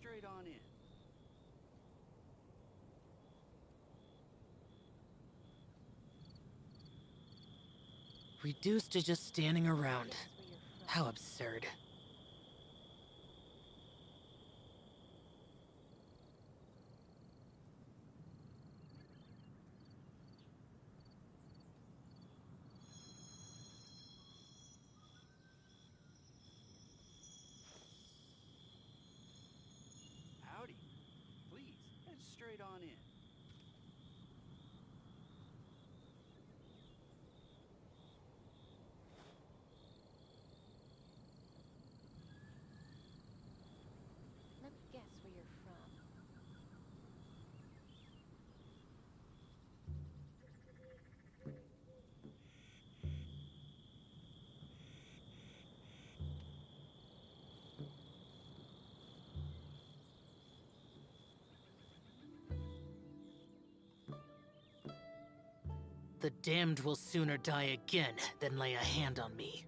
straight on in. Reduced to just standing around. How absurd. Howdy. Please, head straight on in. Let me guess where you're from. The damned will sooner die again than lay a hand on me.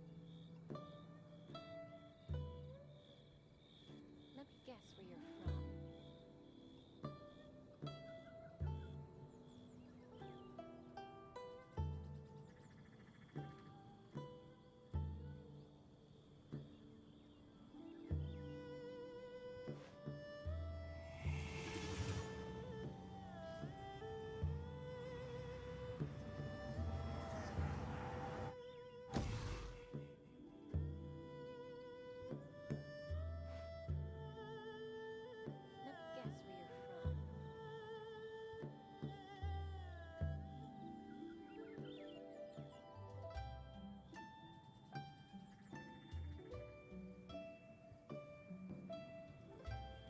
Let me guess where you're from. Let me guess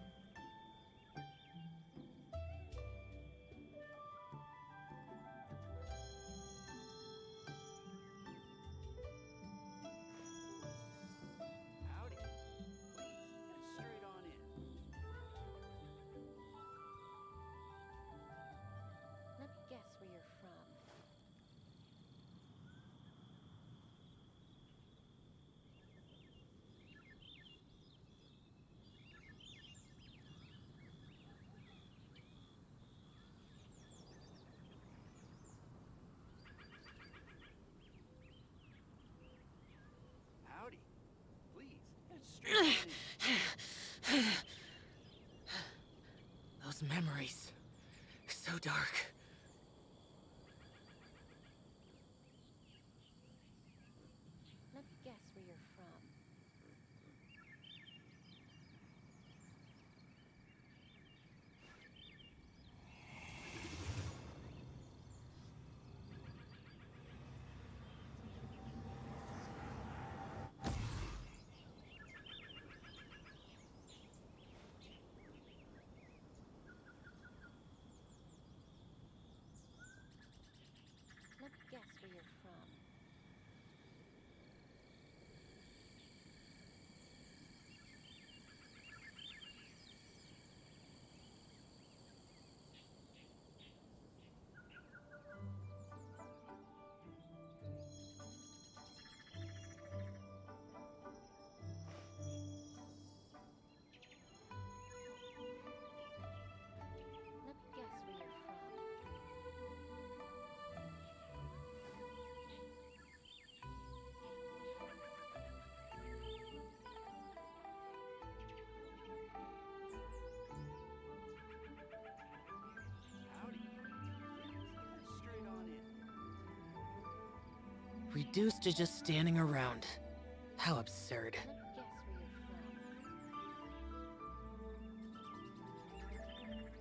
where you're from. Howdy. Please, head straight on in. Let me guess where you're from. Howdy. Please, head straight on in. Those memories. So dark. Let me guess where you're from. Let me guess where you're from. Let me guess where you're from. Howdy. Please, head straight on in. Reduced to just standing around. How absurd. Let me guess where you're from.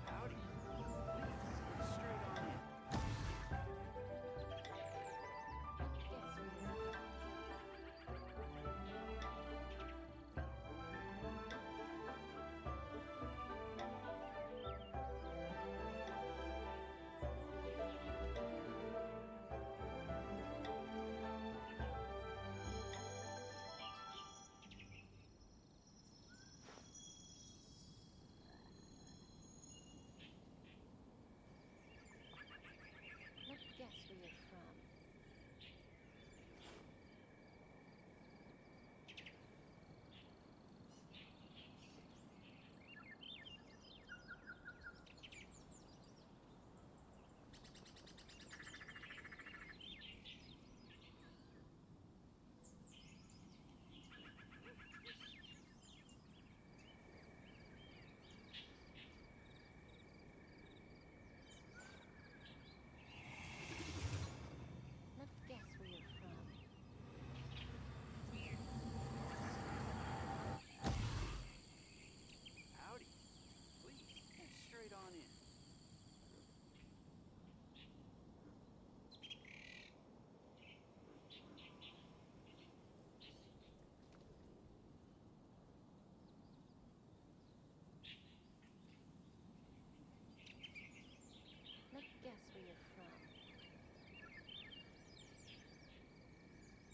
Howdy. Please, head straight on in. Let me guess where you're from.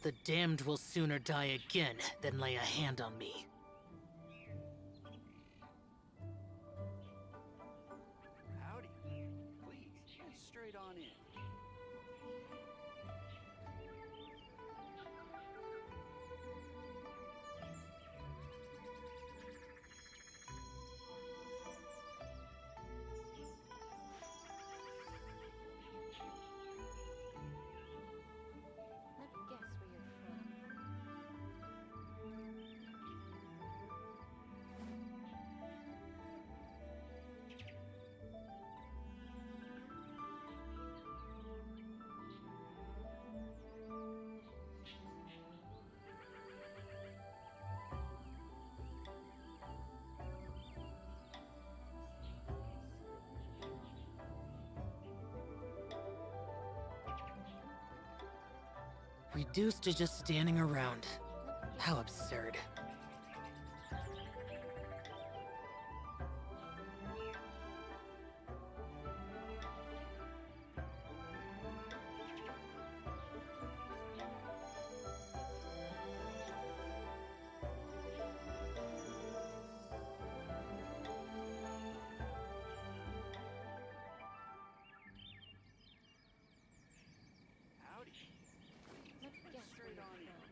The damned will sooner die again than lay a hand on me. Howdy. Please, head straight on in. Let me guess where you're from. Reduced to just standing around. How absurd. Howdy. Let me Head guess where straight you're on in. from.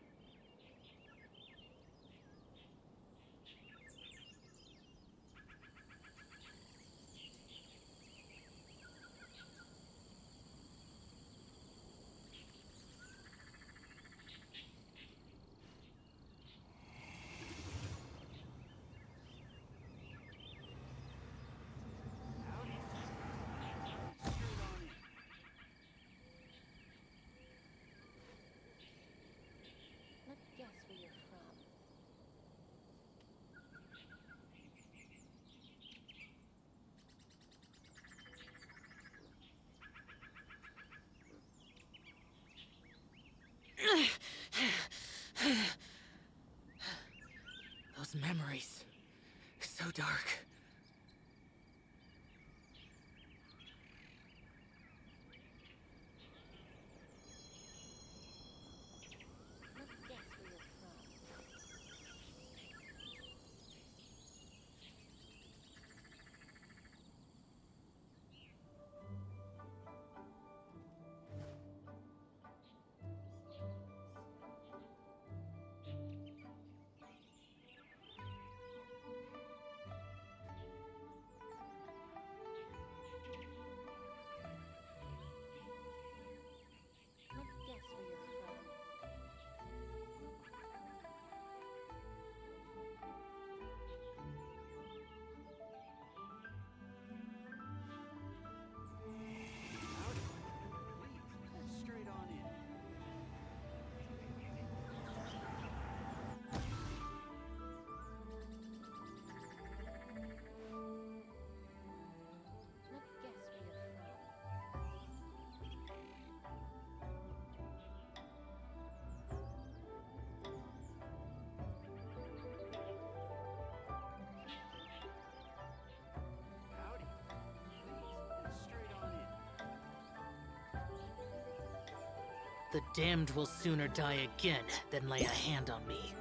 Howdy. Head straight on in. Let me guess where you're from. Those memories. So dark. Let me guess where you're from. Let me guess where you're from. Howdy. Please, head straight on in. Let me guess where you're from. Howdy. Please, head straight on in. The damned will sooner die again than lay a hand on me.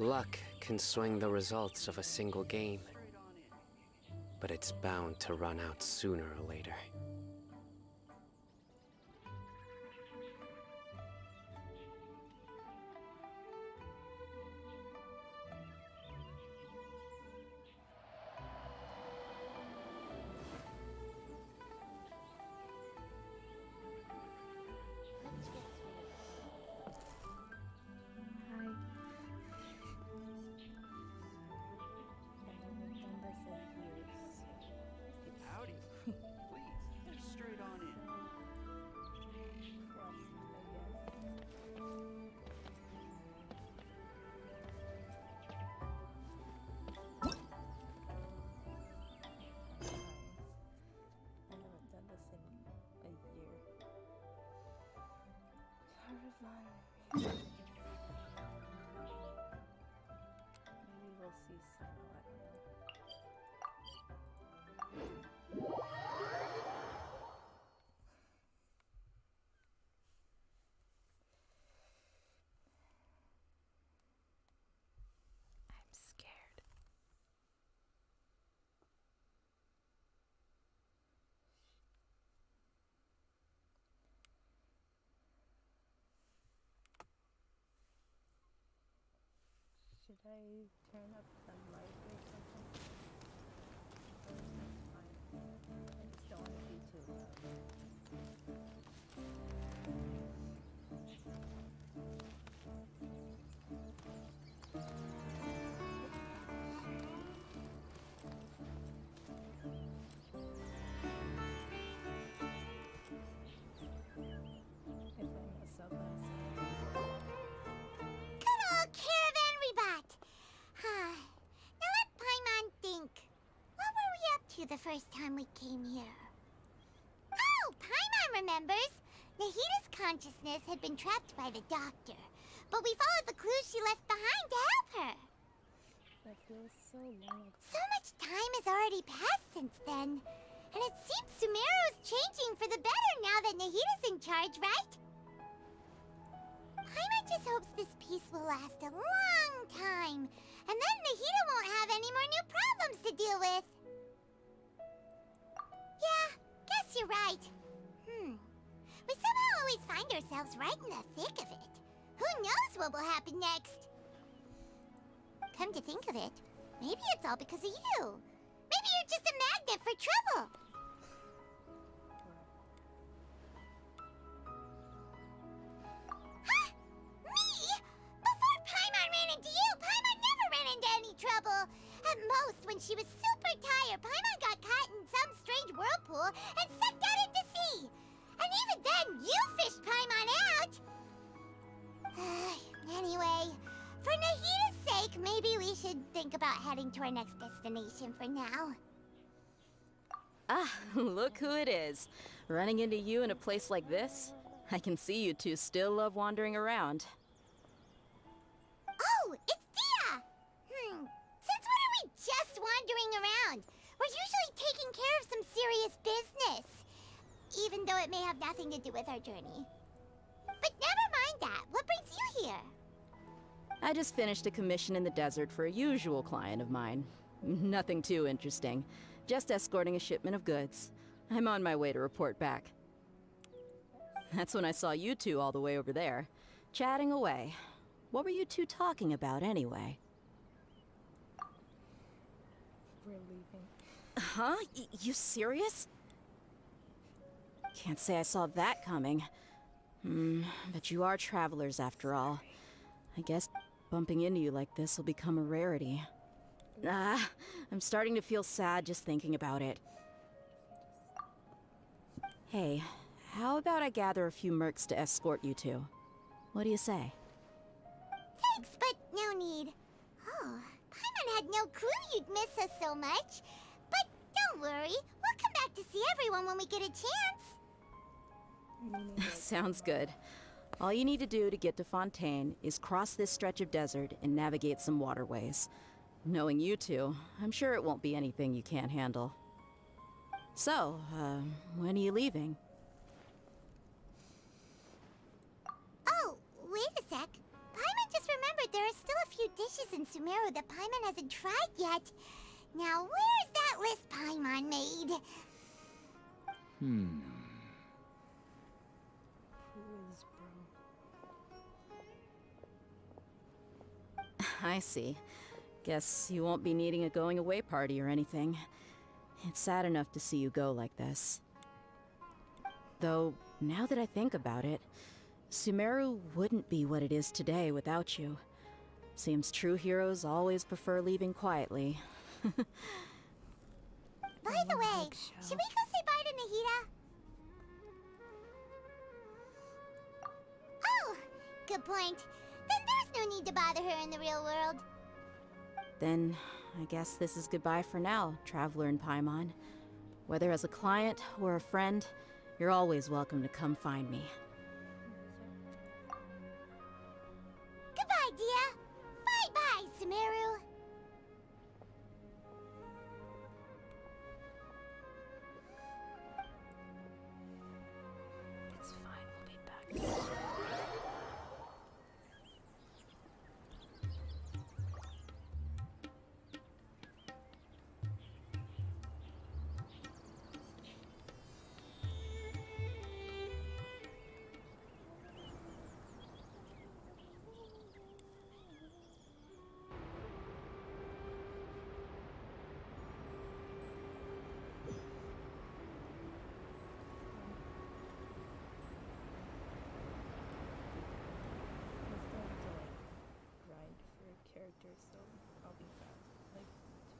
Luck can swing the results of a single game, Straight on in. but it's bound to run out sooner or later. Howdy. Please, get straight on in. I haven't done this in a year. Caravan. Maybe we'll see somewhat. I'm scared. Should I turn up the light or something? Or is that fine? I just don't want to be too loud. If I mess up, I'm sorry. Good old caravan rebot! Now let Paimon think. What were we up to the first time we came here? Oh, Paimon remembers! Nahita's consciousness had been trapped by the doctor, but we followed the clues she left behind to help her. That feels so long ago. So much time has already passed since then, and it seems Sumeru's changing for the better now that Nahita's in charge, right? Paimon just hopes this peace will last a long time, and then Nahita won't have any more new problems to deal with. Yeah, guess you're right. We somehow always find ourselves right in the thick of it. Who knows what will happen next? Come to think of it, maybe it's all because of you. Maybe you're just a magnet for trouble. Huh? Me? Before Paimon ran into you, Paimon never ran into any trouble. At most, when she was super tired, Paimon got caught in some strange whirlpool and sucked out into sea. And even then, you fished Paimon out. Anyway, for Nahita's sake, maybe we should think about heading to our next destination for now. Ah, look who it is. Running into you in a place like this? I can see you two still love wandering around. Oh, it's Dia! Since when are we just wandering around? We're usually taking care of some serious business. Even though it may have nothing to do with our journey. But never mind that. What brings you here? I just finished a commission in the desert for a usual client of mine. Nothing too interesting. Just escorting a shipment of goods. I'm on my way to report back. That's when I saw you two all the way over there, chatting away. What were you two talking about anyway? We're leaving. Huh? You serious? Can't say I saw that coming. But you are travelers after all. I guess bumping into you like this will become a rarity. I'm starting to feel sad just thinking about it. Hey, how about I gather a few mercs to escort you two? What do you say? Thanks, but no need. Oh, Paimon had no clue you'd miss us so much. But don't worry, we'll come back to see everyone when we get a chance. Sounds good. All you need to do to get to Fontaine is cross this stretch of desert and navigate some waterways. Knowing you two, I'm sure it won't be anything you can't handle. So, when are you leaving? Oh, wait a sec. Paimon just remembered but there are still a few dishes in Sumeru that Paimon hasn't tried yet. Now, where's that list Paimon made? Who is bro? I see. Guess you won't be needing a going away party or anything. It's sad enough to see you go like this. Though, now that I think about it, Sumeru wouldn't be what it is today without you. Seems true heroes always prefer leaving quietly. By the way, should we go say bye to Nahida? Oh, good point. Then there's no need to bother her in the real world. Then, I guess this is goodbye for now, Traveler in Paimon. Whether as a client or a friend, you're always welcome to come find me. Goodbye, Dia. Bye-bye, Sumeru. It's fine, we'll be back. Character, so I'll be back like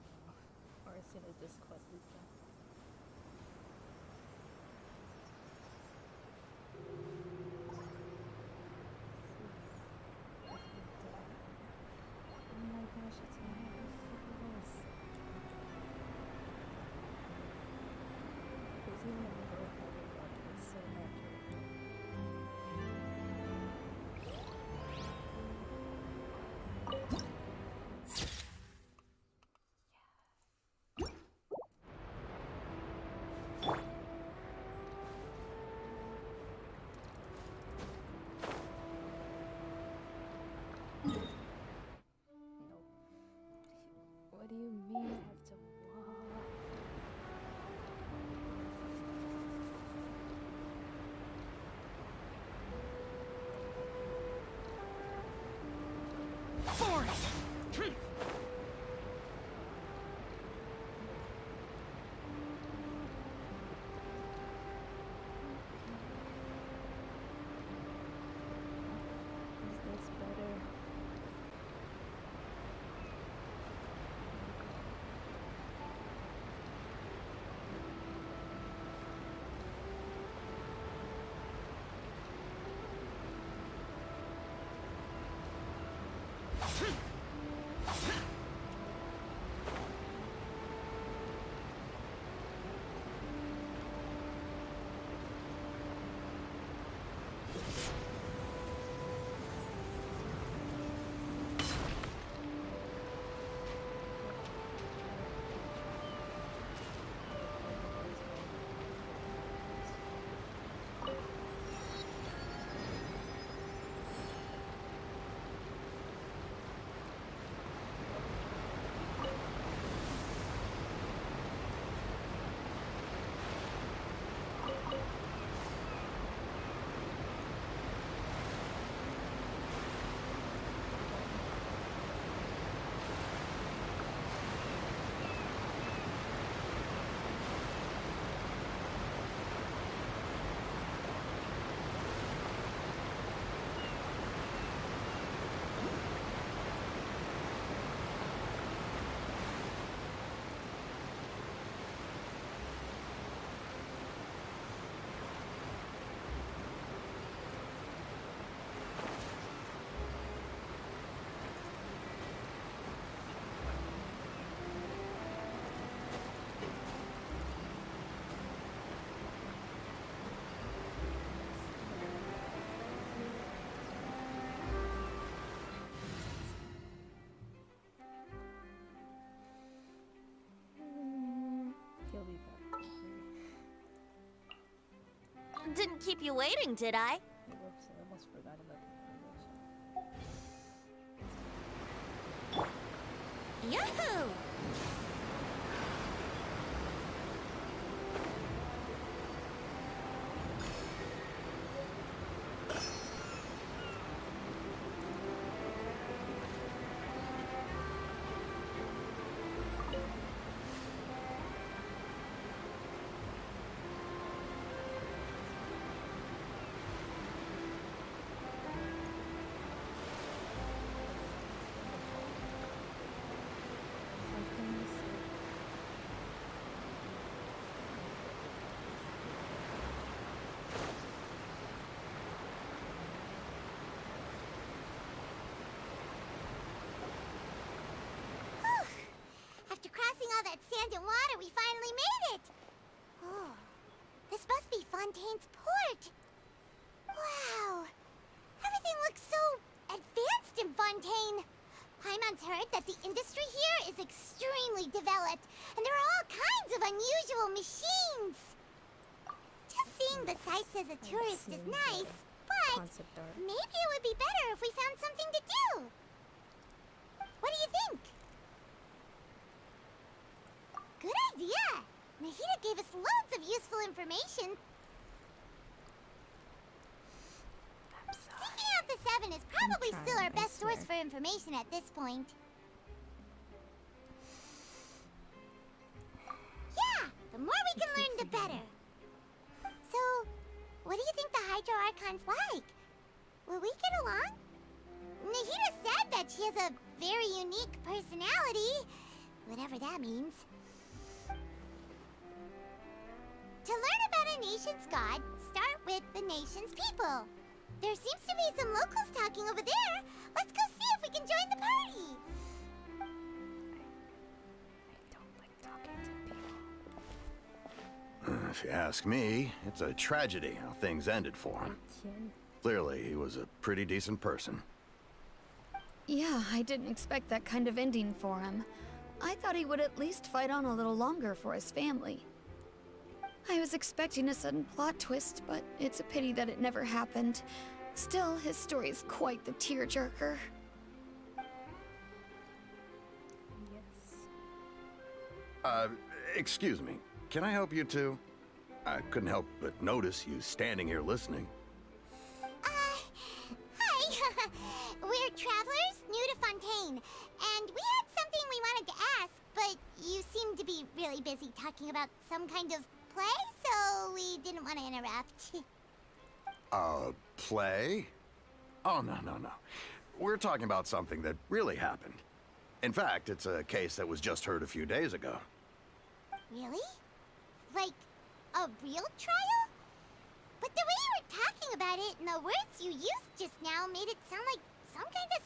tomorrow or as soon as this quest is done. Oh my gosh, it's not fabulous. There's even a little bit it's so accurate. What do you mean I have to walk? Is this better? He'll be back. Didn't keep you waiting, did I? Whoops, I almost forgot about the animation. all that sand and water, we finally made it! Oh, this must be Fontaine's port. Wow, everything looks so advanced in Fontaine. Paimon's heard that the industry here is extremely developed, and there are all kinds of unusual machines. Just seeing the sights as a tourist is nice, but Concept art. maybe it would be better if we found something to do. What do you think? Good idea! Nahida gave us loads of useful information. Seeking out the Seven is probably still our best source for information at this point. Yeah, the more we can learn, the better. So, what do you think the Hydro Archon's like? Will we get along? Nahida said that she has a very unique personality, whatever that means. To learn about a nation's god, start with the nation's people. There seems to be some locals talking over there. Let's go see if we can join the party. I don't like talking to people. If you ask me, it's a tragedy how things ended for him. Clearly, he was a pretty decent person. Yeah, I didn't expect that kind of ending for him. I thought he would at least fight on a little longer for his family. I was expecting a sudden plot twist, but it's a pity that it never happened. Still, his story is quite the tearjerker. Yes. Excuse me. Can I help you two? I couldn't help but notice you standing here listening. Hi. We're travelers new to Fontaine, and we had something we wanted to ask, but you seem to be really busy talking about some kind of play, so we didn't want to interrupt. Play? Oh, no. We're talking about something that really happened. In fact, it's a case that was just heard a few days ago. Really? Like, a real trial? But the way you were talking about it and the words you used just now made it sound like some kind of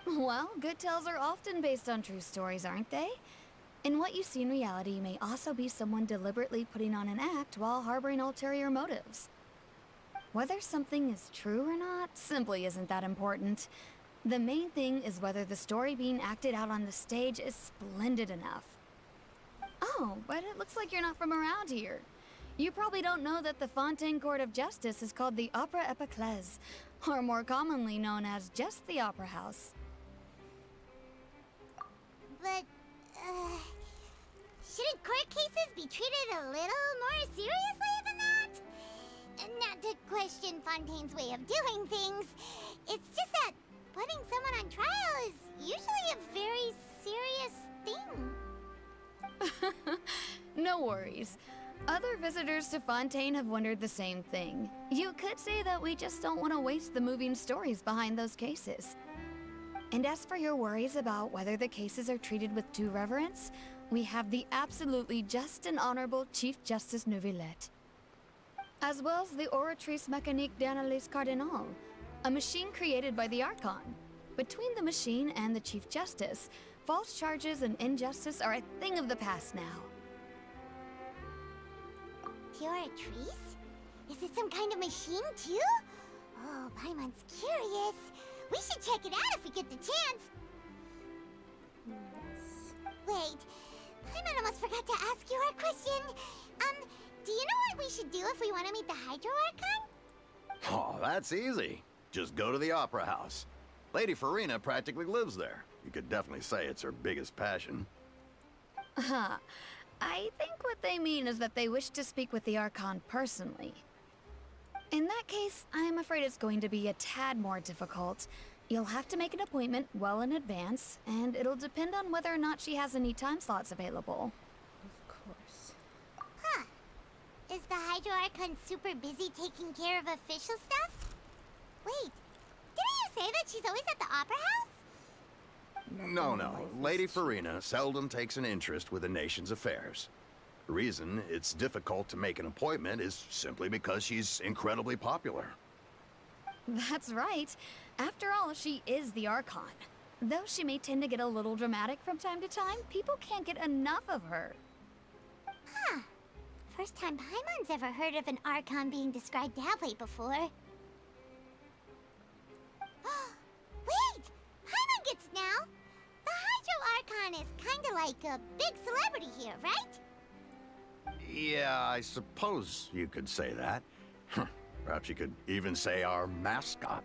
story. Well, good tales are often based on true stories, aren't they? And what you see in reality may also be someone deliberately putting on an act while harboring ulterior motives. Whether something is true or not simply isn't that important. The main thing is whether the story being acted out on the stage is splendid enough. Oh, but it looks like you're not from around here. You probably don't know that the Fontaine Court of Justice is called the Opera Epiclese, or more commonly known as just the Opera House. But, shouldn't court cases be treated a little more seriously than that? Not to question Fontaine's way of doing things. It's just that putting someone on trial is usually a very serious thing. No worries. Other visitors to Fontaine have wondered the same thing. You could say that we just don't want to waste the moving stories behind those cases. And as for your worries about whether the cases are treated with due reverence, we have the absolutely just and honorable Chief Justice Neuvillette, as well as the Oratrice Mécanique d'Analyse Cardinal, a machine created by the Archon. Between the machine and the Chief Justice, false charges and injustice are a thing of the past now. Oratrice? Is it some kind of machine, too? Oh, Paimon's curious. We should check it out if we get the chance. Yes. Wait, Paimon almost forgot to ask you our question. Do you know what we should do if we want to meet the Hydro Archon? Oh, that's easy. Just go to the Opera House. Lady Farina practically lives there. You could definitely say it's her biggest passion. Huh. I think what they mean is that they wish to speak with the Archon personally. In that case, I'm afraid it's going to be a tad more difficult. You'll have to make an appointment well in advance, and it'll depend on whether or not she has any time slots available. Of course. Huh. Is the Hydro Archon super busy taking care of official stuff? Wait, didn't you say that she's always at the Opera House? No. Lady Farina seldom takes an interest with the nation's affairs. The reason it's difficult to make an appointment is simply because she's incredibly popular. That's right. After all, she is the Archon. Though she may tend to get a little dramatic from time to time, people can't get enough of her. Huh. First time Paimon's ever heard of an Archon being described that way before. Wait! Paimon gets now! The Hydro Archon is kinda like a big celebrity here, right? Yeah, I suppose you could say that. Perhaps you could even say our mascot.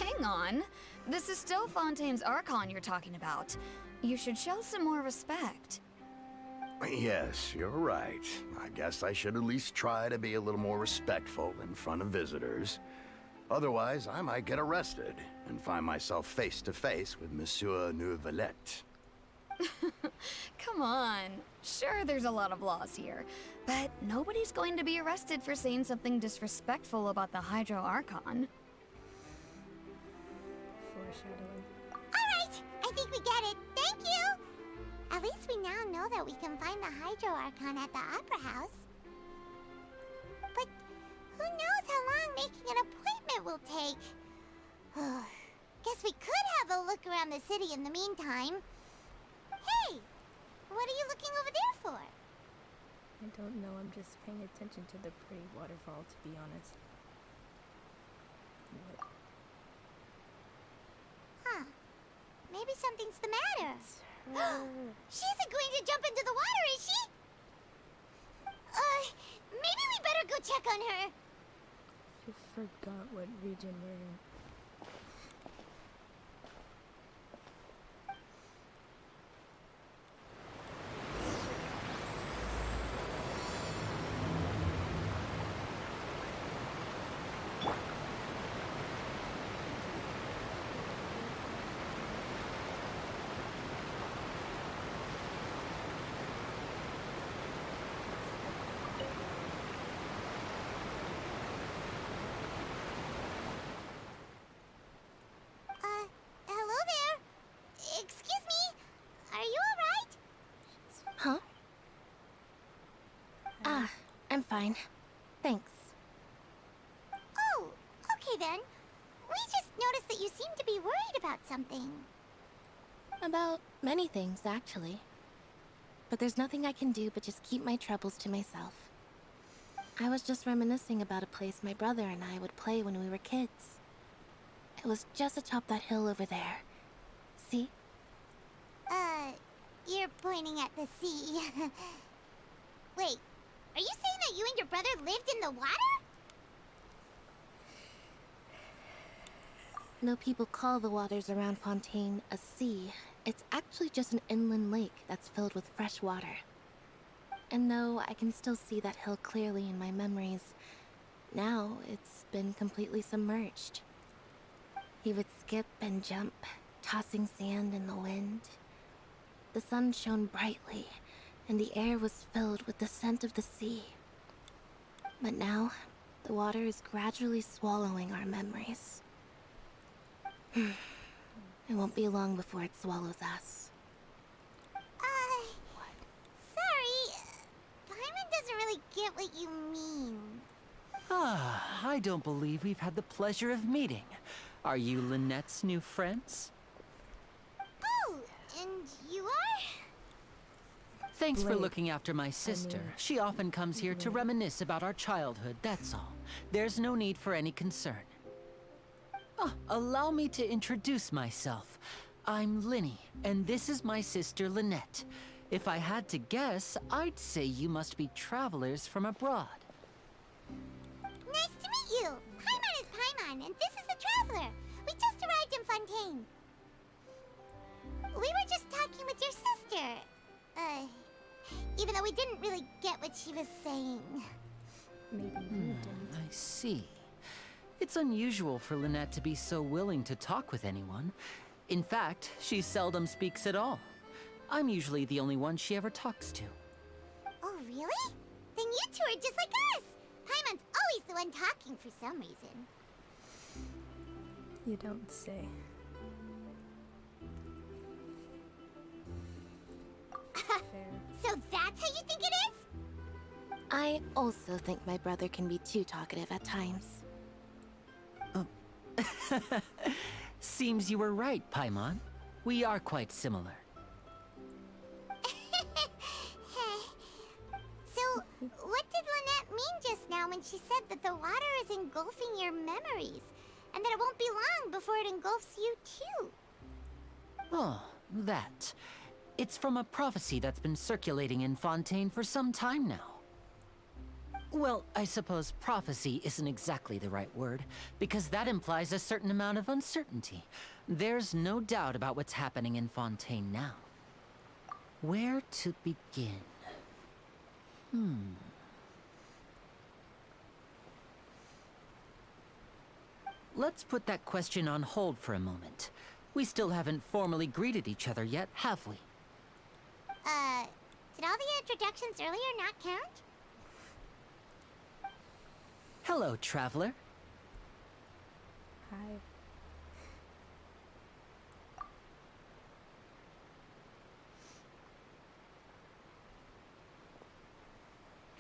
Hang on. This is still Fontaine's Archon you're talking about. You should show some more respect. Yes, you're right. I guess I should at least try to be a little more respectful in front of visitors. Otherwise, I might get arrested and find myself face to face with Monsieur Neuvillette. Come on. Sure, there's a lot of laws here, but nobody's going to be arrested for saying something disrespectful about the Hydro Archon. Foreshadowing. Alright, I think we get it. Thank you! At least we now know that we can find the Hydro Archon at the Opera House. But who knows how long making an appointment will take? Guess we could have a look around the city in the meantime. Hey! What are you looking over there for? I don't know, I'm just paying attention to the pretty waterfall, to be honest. What? Huh. Maybe something's the matter. Her. She isn't going to jump into the water, is she? Maybe we better go check on her. You forgot what region we're in. Hello there. Excuse me. Are you alright? Huh? Ah, I'm fine. Thanks. Oh, okay then. We just noticed that you seem to be worried about something. About many things, actually. But there's nothing I can do but just keep my troubles to myself. I was just reminiscing about a place my brother and I would play when we were kids. It was just atop that hill over there. See? You're pointing at the sea. Wait, are you saying that you and your brother lived in the water? No, people call the waters around Fontaine a sea. It's actually just an inland lake that's filled with fresh water. And no, I can still see that hill clearly in my memories. Now, it's been completely submerged. He would skip and jump, tossing sand in the wind. The sun shone brightly, and the air was filled with the scent of the sea. But now, the water is gradually swallowing our memories. It won't be long before it swallows us. Sorry. Paimon doesn't really get what you mean. Ah, I don't believe we've had the pleasure of meeting. Are you Lynette's new friends? Oh, and you are? Thanks for Blade. looking after my sister. She often comes here to reminisce about our childhood, that's all. There's no need for any concern. Oh, allow me to introduce myself. I'm Linny, and this is my sister Lynette. If I had to guess, I'd say you must be travelers from abroad. Nice to meet you. Paimon is Paimon, and this is the Traveler. We just arrived in Fontaine. We were just talking with your sister. Even though we didn't really get what she was saying. Maybe you didn't. I see. It's unusual for Lynette to be so willing to talk with anyone. In fact, she seldom speaks at all. I'm usually the only one she ever talks to. Oh, really? Then you two are just like us. Paimon's always the one talking for some reason. You don't say. Fair. So that's how you think it is? I also think my brother can be too talkative at times. Seems you were right, Paimon. We are quite similar. So, what did Lynette mean just now when she said that the water is engulfing your memories? And that it won't be long before it engulfs you too? Oh, that. It's from a prophecy that's been circulating in Fontaine for some time now. Well, I suppose prophecy isn't exactly the right word, because that implies a certain amount of uncertainty. There's no doubt about what's happening in Fontaine now. Where to begin? Let's put that question on hold for a moment. We still haven't formally greeted each other yet, have we? Did all the introductions earlier not count? Hello, traveler. Hi.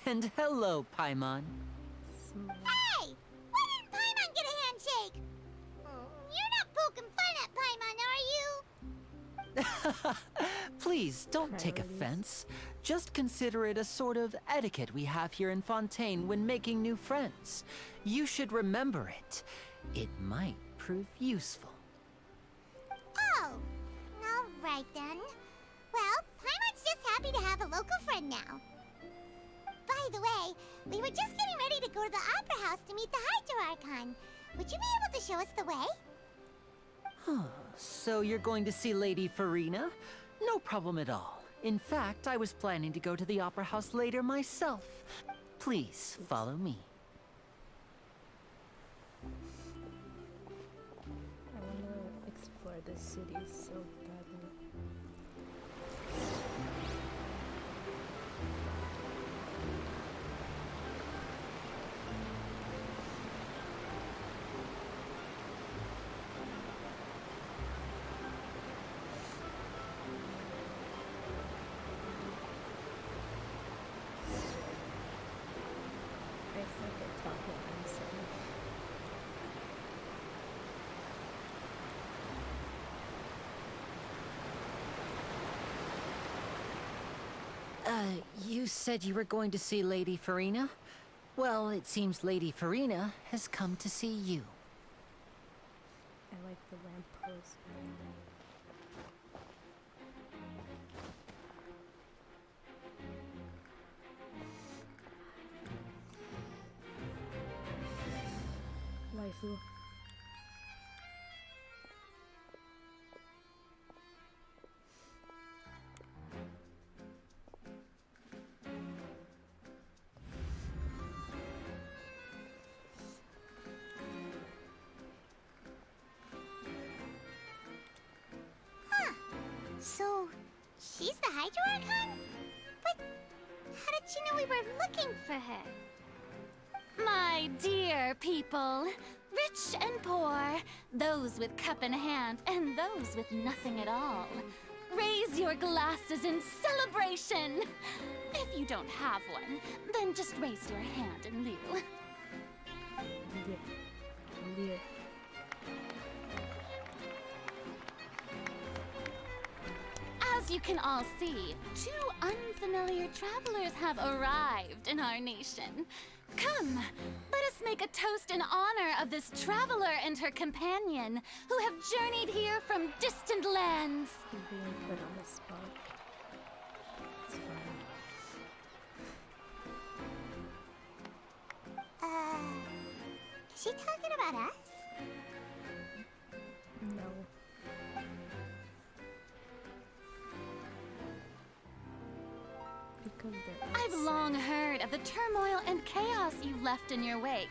And hello, Paimon. Small. Hey! Why didn't Paimon get a handshake? You're not poking fun at Paimon, are you? Please, don't take Priorities. offense. Just consider it a sort of etiquette we have here in Fontaine when making new friends. You should remember it. It might prove useful. Oh, all right then. Well, Paimon's just happy to have a local friend now. By the way, we were just getting ready to go to the Opera House to meet the Hydro Archon. Would you be able to show us the way? So you're going to see Lady Farina? No problem at all. In fact, I was planning to go to the Opera House later myself. Please, follow me. I wanna explore the city so badly. I suck at talking, I'm sorry. You said you were going to see Lady Farina? Well, it seems Lady Farina has come to see you. I like the lamppost. Waifu. So, she's the Hydro Archon? But how did she know we were looking for her? My dear people, rich and poor, those with cup in hand and those with nothing at all, raise your glasses in celebration. If you don't have one, then just raise your hand in lieu. Lear. As you can all see, two unfamiliar travelers have arrived in our nation. Come, let us make a toast in honor of this traveler and her companion who have journeyed here from distant lands. You're being put on the spot. It's fine. Is she talking about us? No. Because they're I've outside. long heard of the turmoil and chaos you left in your wake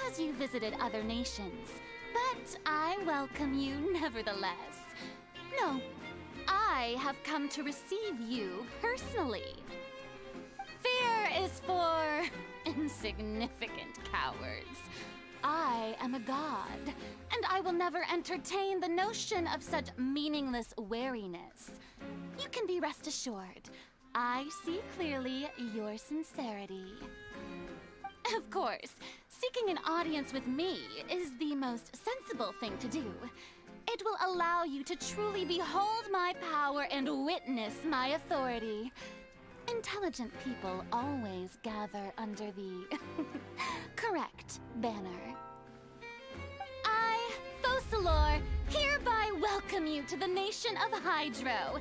as you visited other nations. But I welcome you nevertheless. No, I have come to receive you personally. Fear is for insignificant cowards. I am a god, and I will never entertain the notion of such meaningless wariness. You can be rest assured, I see clearly your sincerity. Of course, seeking an audience with me is the most sensible thing to do. It will allow you to truly behold my power and witness my authority. Intelligent people always gather under the correct banner. I, Focalor, hereby welcome you to the nation of Hydro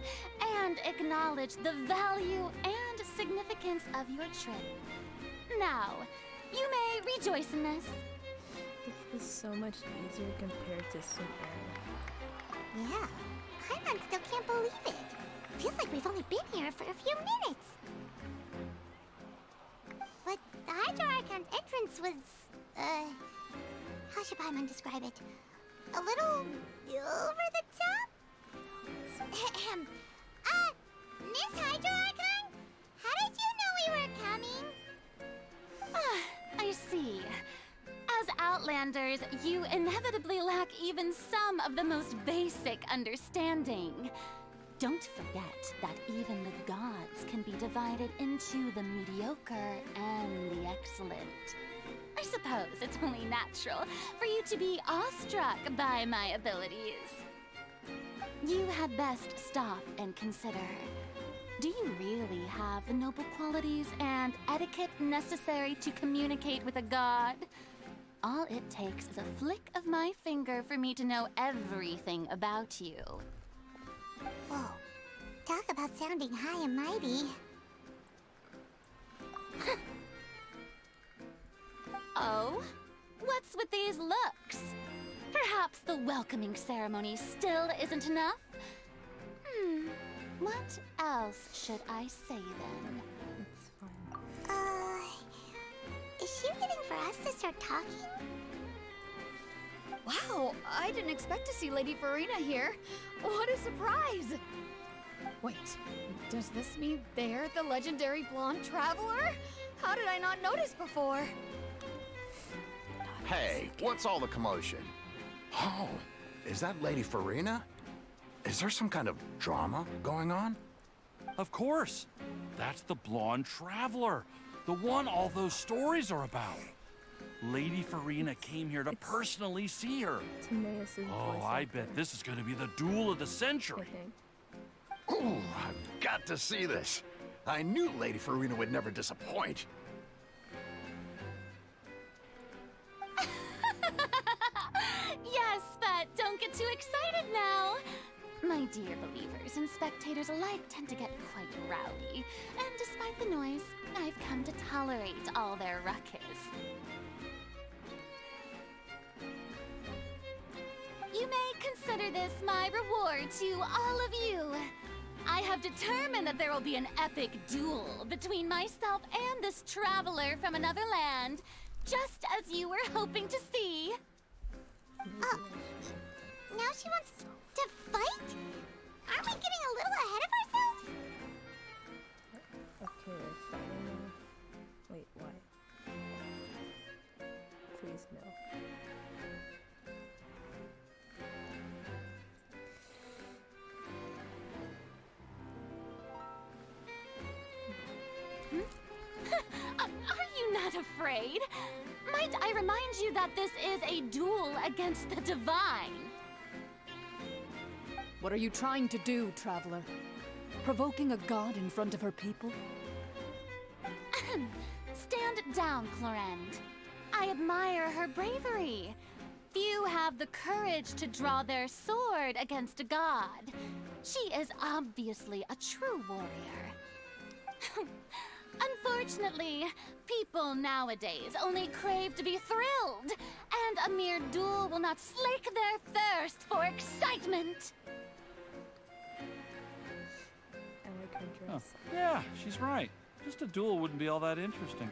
and acknowledge the value and significance of your trip. Now, you may rejoice in this. This is so much easier compared to Super. Yeah, Paimon still can't believe it. Feels like we've only been here for a few minutes. But the Hydro Archon's entrance was, how should Paimon describe it? A little over the top? Miss Hydro Archon? How did you know we were coming? I see. As Outlanders, you inevitably lack even some of the most basic understanding. Don't forget that even the gods can be divided into the mediocre and the excellent. I suppose it's only natural for you to be awestruck by my abilities. You had best stop and consider. Do you really have the noble qualities and etiquette necessary to communicate with a god? All it takes is a flick of my finger for me to know everything about you. Whoa, talk about sounding high and mighty. Oh? What's with these looks? Perhaps the welcoming ceremony still isn't enough? What else should I say then? It's fine. Is she waiting for us to start talking? Wow, I didn't expect to see Lady Farina here. What a surprise! Wait, does this mean they're the legendary blonde traveler? How did I not notice before? Hey, what's all the commotion? Oh, is that Lady Farina? Is there some kind of drama going on? Of course. That's the blonde traveler. The one all those stories are about. Lady Farina came here to personally see her. Timaeus' Oh, voice I actor, bet this is going to be the duel of the I century. think. Ooh, I've got to see this. I knew Lady Farina would never disappoint. Yes, but don't get too excited now. My dear believers and spectators alike tend to get quite rowdy, and despite the noise, I've come to tolerate all their ruckus. You may consider this my reward to all of you. I have determined that there will be an epic duel between myself and this traveler from another land, just as you were hoping to see. Now she wants to fight? Aren't we getting a little ahead of ourselves? Okay, they're fighting now. Wait, why? Please no. Are you not afraid? Might I remind you that this is a duel against the divine? What are you trying to do, traveler? Provoking a god in front of her people? Stand down, Clorend. I admire her bravery. Few have the courage to draw their sword against a god. She is obviously a true warrior. Unfortunately, people nowadays only crave to be thrilled, and a mere duel will not slake their thirst for excitement. I like her Oh, dress. yeah, she's right. Just a duel wouldn't be all that interesting.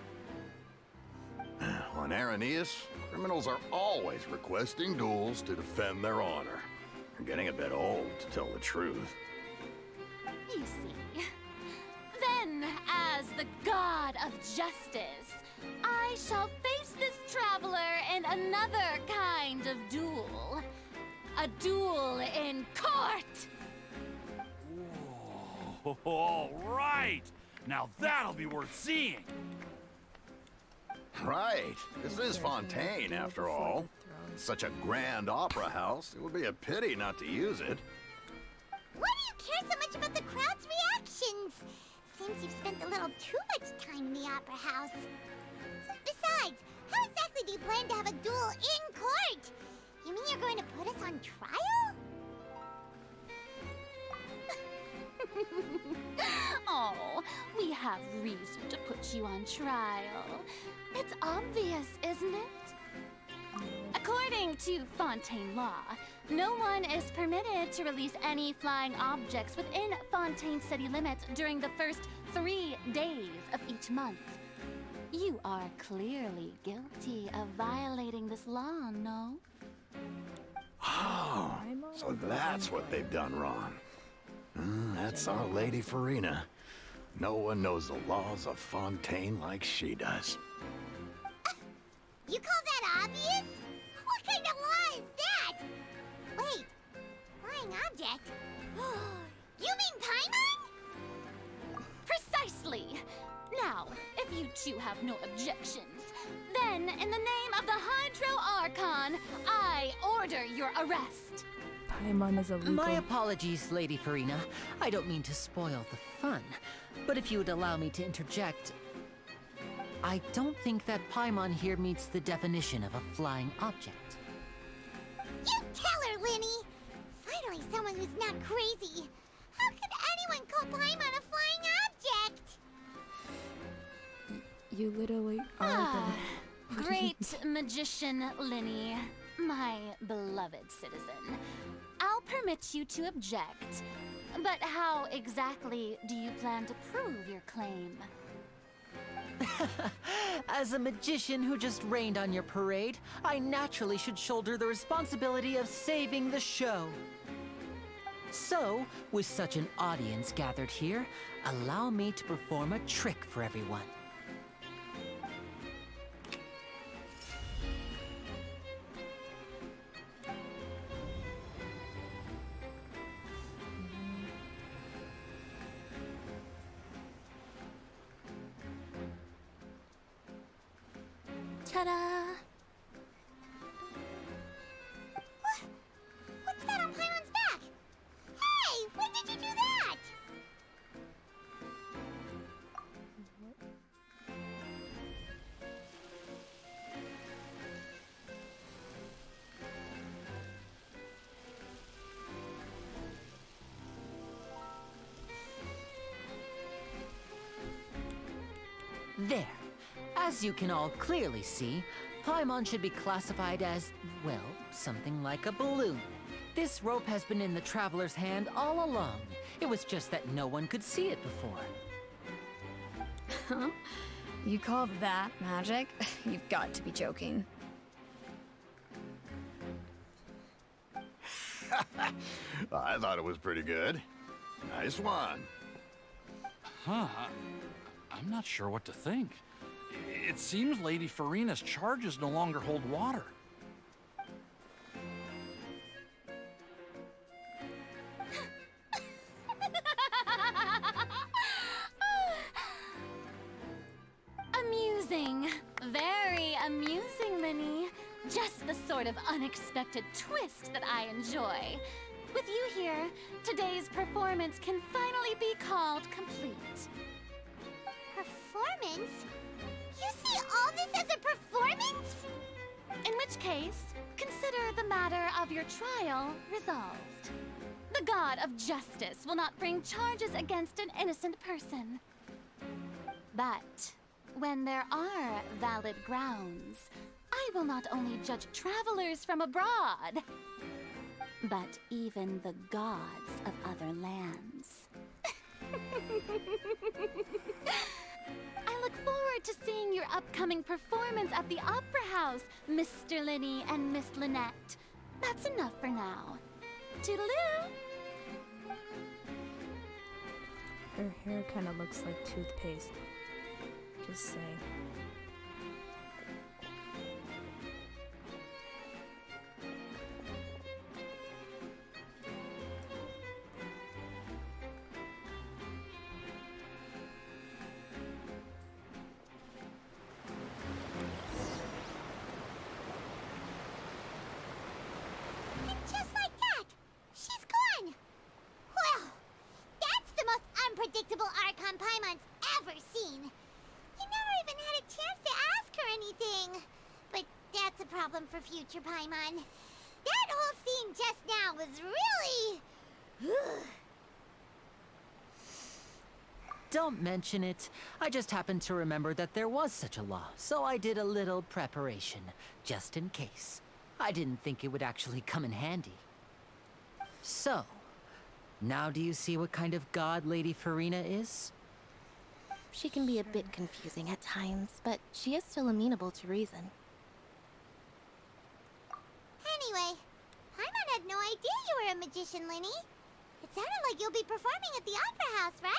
On Araneus, criminals are always requesting duels to defend their honor. They're getting a bit old, to tell the truth. You see. Then, as the god of justice, I shall face this traveler in another kind of duel. A duel in court! Whoa, all right. Now that'll be worth seeing. Right. This is Fontaine, after all. Such a grand opera house, it would be a pity not to use it. Why do you care so much about the crowd's reactions? Seems you've spent a little too much time in the opera house. Besides, how exactly do you plan to have a duel in court? You mean you're going to put us on trial? Oh, we have reason to put you on trial. It's obvious, isn't it? According to Fontaine law, no one is permitted to release any flying objects within Fontaine city limits during the first 3 days of each month. You are clearly guilty of violating this law, no? Oh, so that's what they've done wrong. That's our Lady Farina. No one knows the laws of Fontaine like she does. You call that obvious? What kind of law is that? Wait, flying object? You mean Paimon? Precisely! Now, if you two have no objections, then in the name of the Hydro Archon, I order your arrest. Paimon is illegal. My apologies, Lady Farina. I don't mean to spoil the fun, but if you would allow me to interject, I don't think that Paimon here meets the definition of a flying object. You tell her, Linny! Finally someone who's not crazy. How could anyone call Paimon a flying object? You literally are the... Great magician Linny, my beloved citizen. I'll permit you to object, but how exactly do you plan to prove your claim? As a magician who just rained on your parade, I naturally should shoulder the responsibility of saving the show. So, with such an audience gathered here, allow me to perform a trick for everyone. Ta-da! What's that on Paimon's back? Hey, when did you do that? There. As you can all clearly see, Paimon should be classified as, well, something like a balloon. This rope has been in the Traveler's hand all along. It was just that no one could see it before. Huh? You call that magic? You've got to be joking. I thought it was pretty good. Nice one. Huh. I'm not sure what to think. It seems Lady Farina's charges no longer hold water. Amusing. Very amusing, Linny. Just the sort of unexpected twist that I enjoy. With you here, today's performance can finally be called complete. Performance? You see all this as a performance? In which case, consider the matter of your trial resolved. The god of justice will not bring charges against an innocent person. But when there are valid grounds, I will not only judge travelers from abroad, but even the gods of other lands. I look forward to seeing your upcoming performance at the Opera House, Mr. Linny and Miss Lynette. That's enough for now. Toodaloo! Her hair kind of looks like toothpaste. Just saying. future, Paimon. That whole scene just now was really... Don't mention it. I just happened to remember that there was such a law, so I did a little preparation, just in case. I didn't think it would actually come in handy. So, now do you see what kind of god Lady Farina is? She can be a bit confusing at times, but she is still amenable to reason. Anyway, Paimon had no idea you were a magician, Linny. It sounded like you'll be performing at the Opera House, right?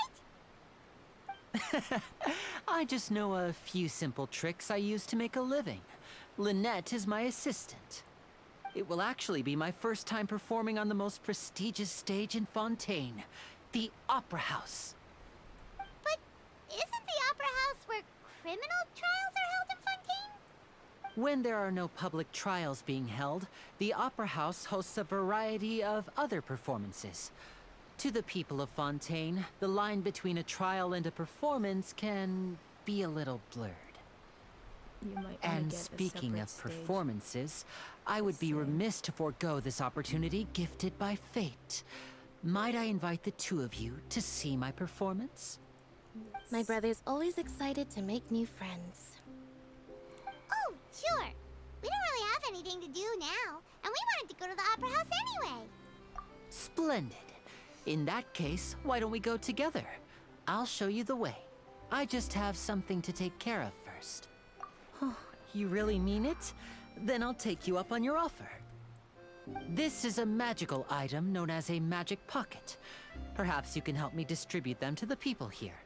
I just know a few simple tricks I use to make a living. Lynette is my assistant. It will actually be my first time performing on the most prestigious stage in Fontaine, the Opera House. But isn't the Opera House where criminal trials are held in Fontaine? When there are no public trials being held, the Opera House hosts a variety of other performances. To the people of Fontaine, the line between a trial and a performance can be a little blurred. You might wanna And get a speaking separate of stage. performances, I would be remiss to forego this opportunity gifted by fate. Might I invite the two of you to see my performance? My brother's always excited to make new friends. Oh, sure. We don't really have anything to do now, and we wanted to go to the Opera House anyway. Splendid. In that case, why don't we go together? I'll show you the way. I just have something to take care of first. Oh, you really mean it? Then I'll take you up on your offer. This is a magical item known as a magic pocket. Perhaps you can help me distribute them to the people here.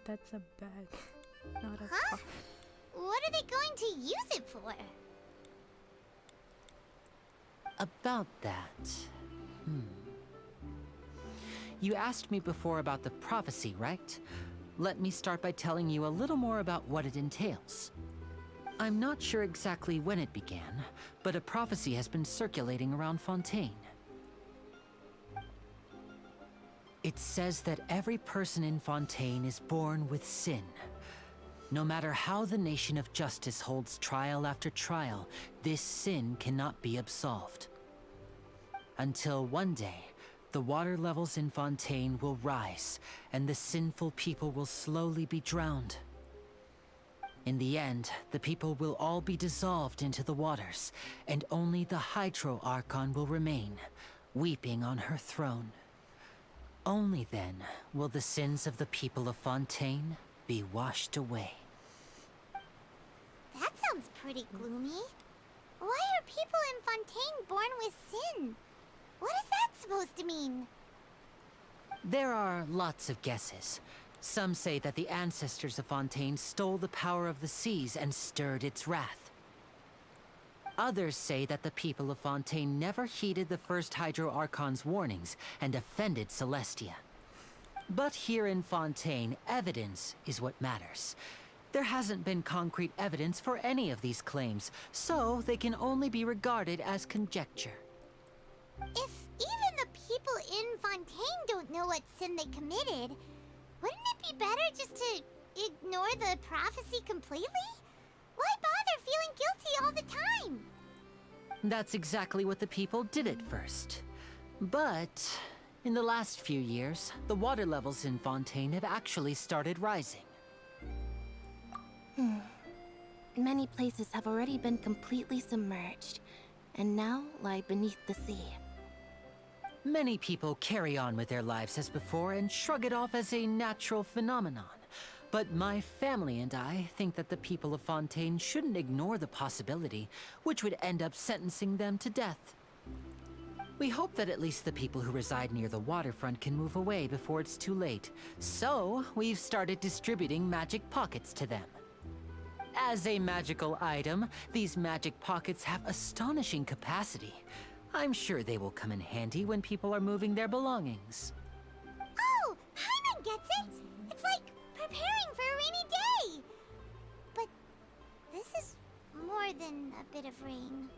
That's a bag, not a Huh? pocket. What are they going to use it for? About that... You asked me before about the prophecy, right? Let me start by telling you a little more about what it entails. I'm not sure exactly when it began, but a prophecy has been circulating around Fontaine. It says that every person in Fontaine is born with sin. No matter how the Nation of Justice holds trial after trial, this sin cannot be absolved. Until one day, the water levels in Fontaine will rise, and the sinful people will slowly be drowned. In the end, the people will all be dissolved into the waters, and only the Hydro Archon will remain, weeping on her throne. Only then will the sins of the people of Fontaine be washed away. That sounds pretty gloomy. Why are people in Fontaine born with sin? What is that supposed to mean? There are lots of guesses. Some say that the ancestors of Fontaine stole the power of the seas and stirred its wrath. Others say that the people of Fontaine never heeded the first Hydro Archon's warnings and offended Celestia. But here in Fontaine, evidence is what matters. There hasn't been concrete evidence for any of these claims, so they can only be regarded as conjecture. If even the people in Fontaine don't know what sin they committed, wouldn't it be better just to ignore the prophecy completely? Why bother feeling guilty all the time? That's exactly what the people did at first. But in the last few years, the water levels in Fontaine have actually started rising. Many places have already been completely submerged, and now lie beneath the sea. Many people carry on with their lives as before and shrug it off as a natural phenomenon. But my family and I think that the people of Fontaine shouldn't ignore the possibility, which would end up sentencing them to death. We hope that at least the people who reside near the waterfront can move away before it's too late. So, we've started distributing magic pockets to them. As a magical item, these magic pockets have astonishing capacity. I'm sure they will come in handy when people are moving their belongings. Oh, Paimon gets it! It's like preparing for a rainy day! But this is more than a bit of rain.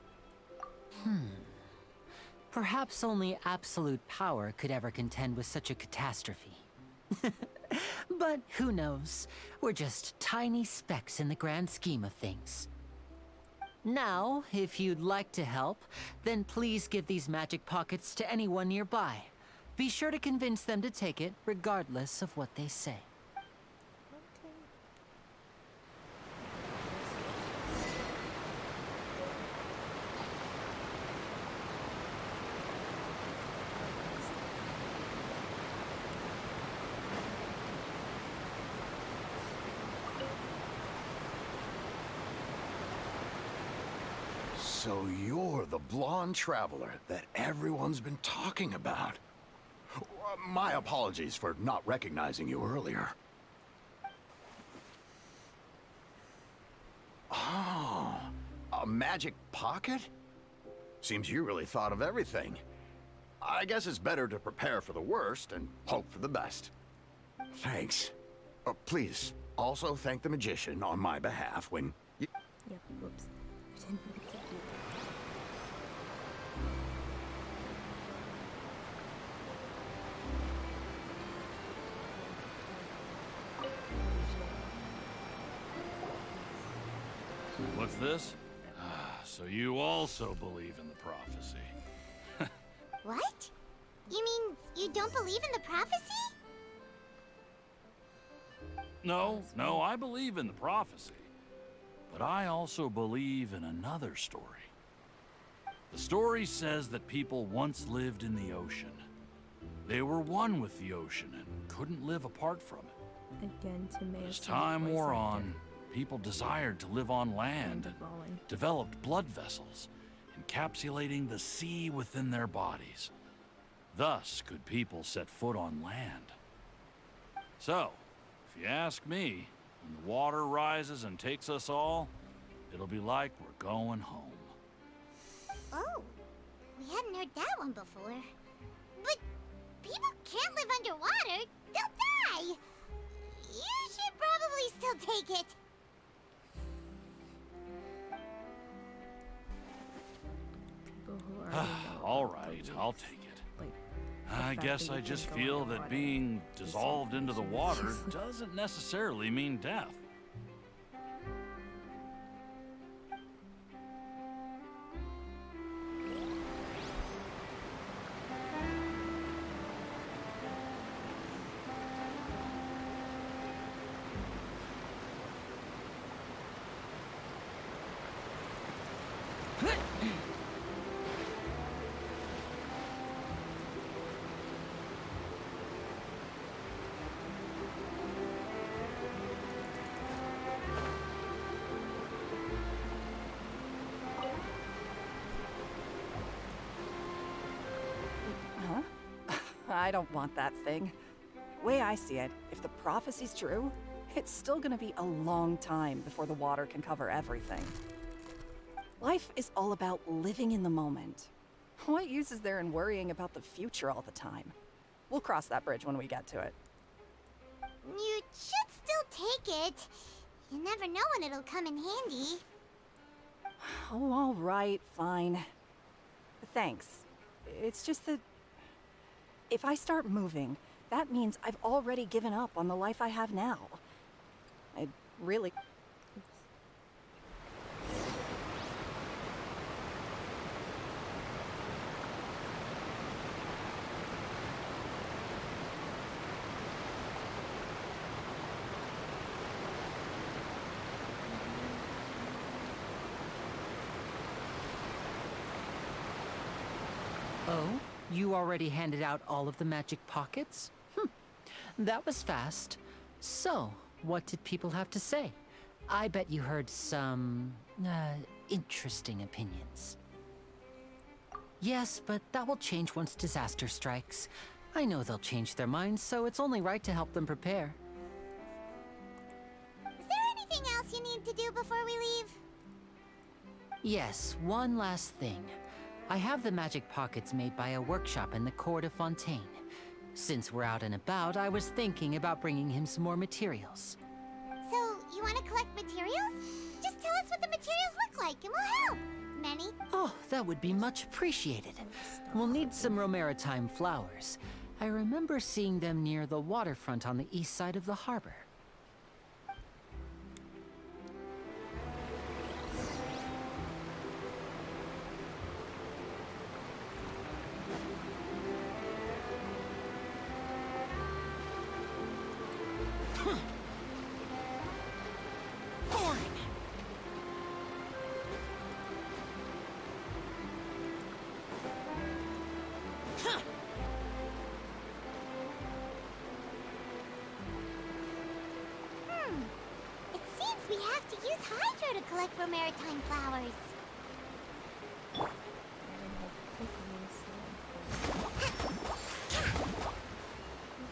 Perhaps only absolute power could ever contend with such a catastrophe. But who knows? We're just tiny specks in the grand scheme of things. Now, if you'd like to help, then please give these magic pockets to anyone nearby. Be sure to convince them to take it, regardless of what they say. So you're the blonde traveler that everyone's been talking about. My apologies for not recognizing you earlier. Oh, a magic pocket? Seems you really thought of everything. I guess it's better to prepare for the worst and hope for the best. Thanks. Please, also thank the magician on my behalf when you... Yep, whoops. Didn't mean to do that. What's this? So you also believe in the prophecy. What? You mean you don't believe in the prophecy? No, I believe in the prophecy. But I also believe in another story. The story says that people once lived in the ocean. They were one with the ocean and couldn't live apart from it. Again, to As time wore on, people desired to live on land and developed blood vessels, encapsulating the sea within their bodies. Thus could people set foot on land. So, if you ask me, when the water rises and takes us all, it'll be like we're going home. Oh, we hadn't heard that one before. But people can't live underwater. They'll die. You should probably still take it. People who already know All about right, the I'll beliefs. take it. Like, I fact guess that I you just can't go feel that underwater being is dissolved into the selfish. water doesn't necessarily mean death. I don't want that thing. Way I see it, if the prophecy's true, it's still gonna be a long time before the water can cover everything. Life is all about living in the moment. What use is there in worrying about the future all the time? We'll cross that bridge when we get to it. You should still take it. You never know when it'll come in handy. Oh, all right, fine. Thanks. It's just that if I start moving, that means I've already given up on the life I have now. I really... Oh? You already handed out all of the magic pockets? That was fast. So, what did people have to say? I bet you heard some, interesting opinions. Yes, but that will change once disaster strikes. I know they'll change their minds, so it's only right to help them prepare. Is there anything else you need to do before we leave? Yes, one last thing. I have the magic pockets made by a workshop in the court of Fontaine. Since we're out and about, I was thinking about bringing him some more materials. So, you want to collect materials? Just tell us what the materials look like and we'll help. Many? Oh, that would be much appreciated. We'll need some Romaritime flowers. I remember seeing them near the waterfront on the east side of the harbor. It seems we have to use Hydro to collect for maritime flowers.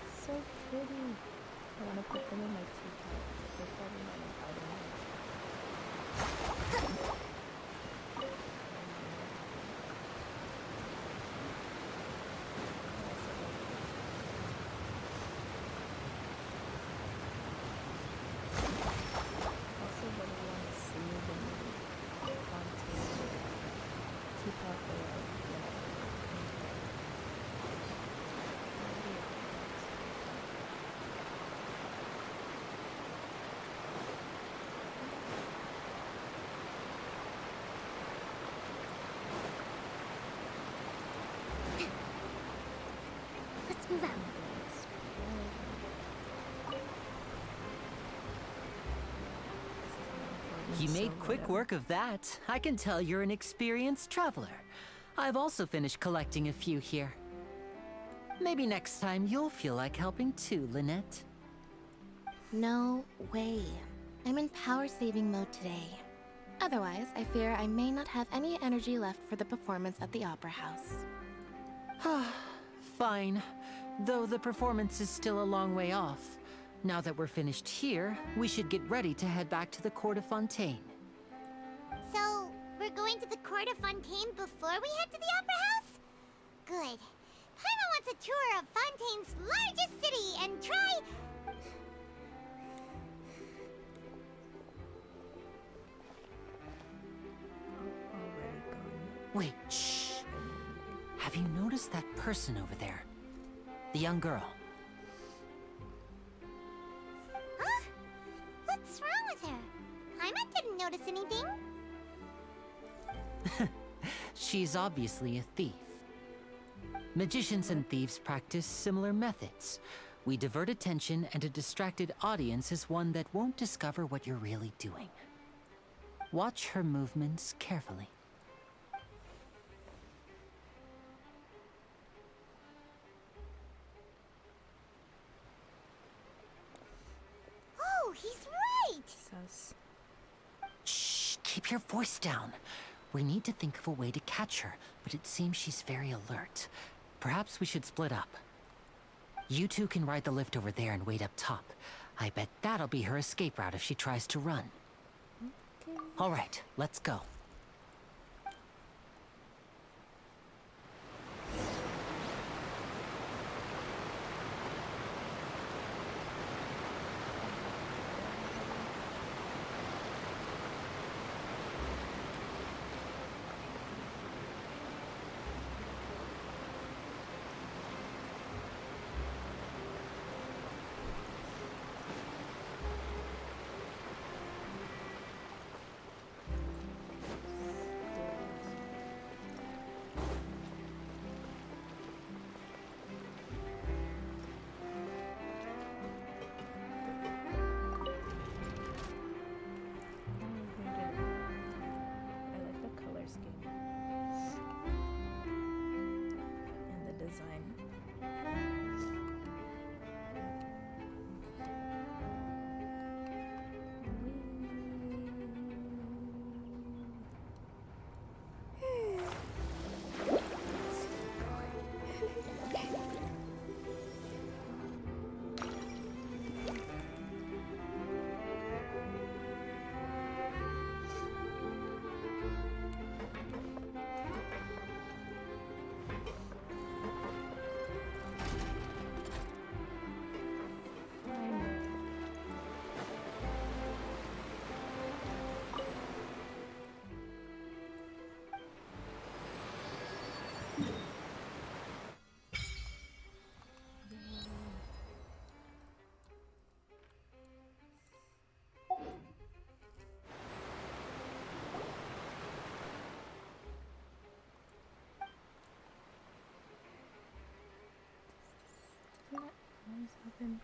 It's so pretty. I want to put them in my teacup. They're probably not in powder. Also, really want to see the new fontaine teapot or whatever. Let's move out. You made quick work of that. I can tell you're an experienced traveler. I've also finished collecting a few here. Maybe next time you'll feel like helping too, Lynette. No way. I'm in power saving mode today. Otherwise, I fear I may not have any energy left for the performance at the Opera House. Fine. Though the performance is still a long way off. Now that we're finished here, we should get ready to head back to the Court of Fontaine. So, we're going to the Court of Fontaine before we head to the Opera House? Good. Paimon wants a tour of Fontaine's largest city and try... Wait, shh. Have you noticed that person over there? The young girl. Huh? What's wrong with her? Paimon didn't notice anything. She's obviously a thief. Magicians and thieves practice similar methods. We divert attention, and a distracted audience is one that won't discover what you're really doing. Watch her movements carefully. Oh, he's right! Sus. Shh, keep your voice down. We need to think of a way to catch her, but it seems she's very alert. Perhaps we should split up. You two can ride the lift over there and wait up top. I bet that'll be her escape route if she tries to run. Okay. All right, let's go. this happen?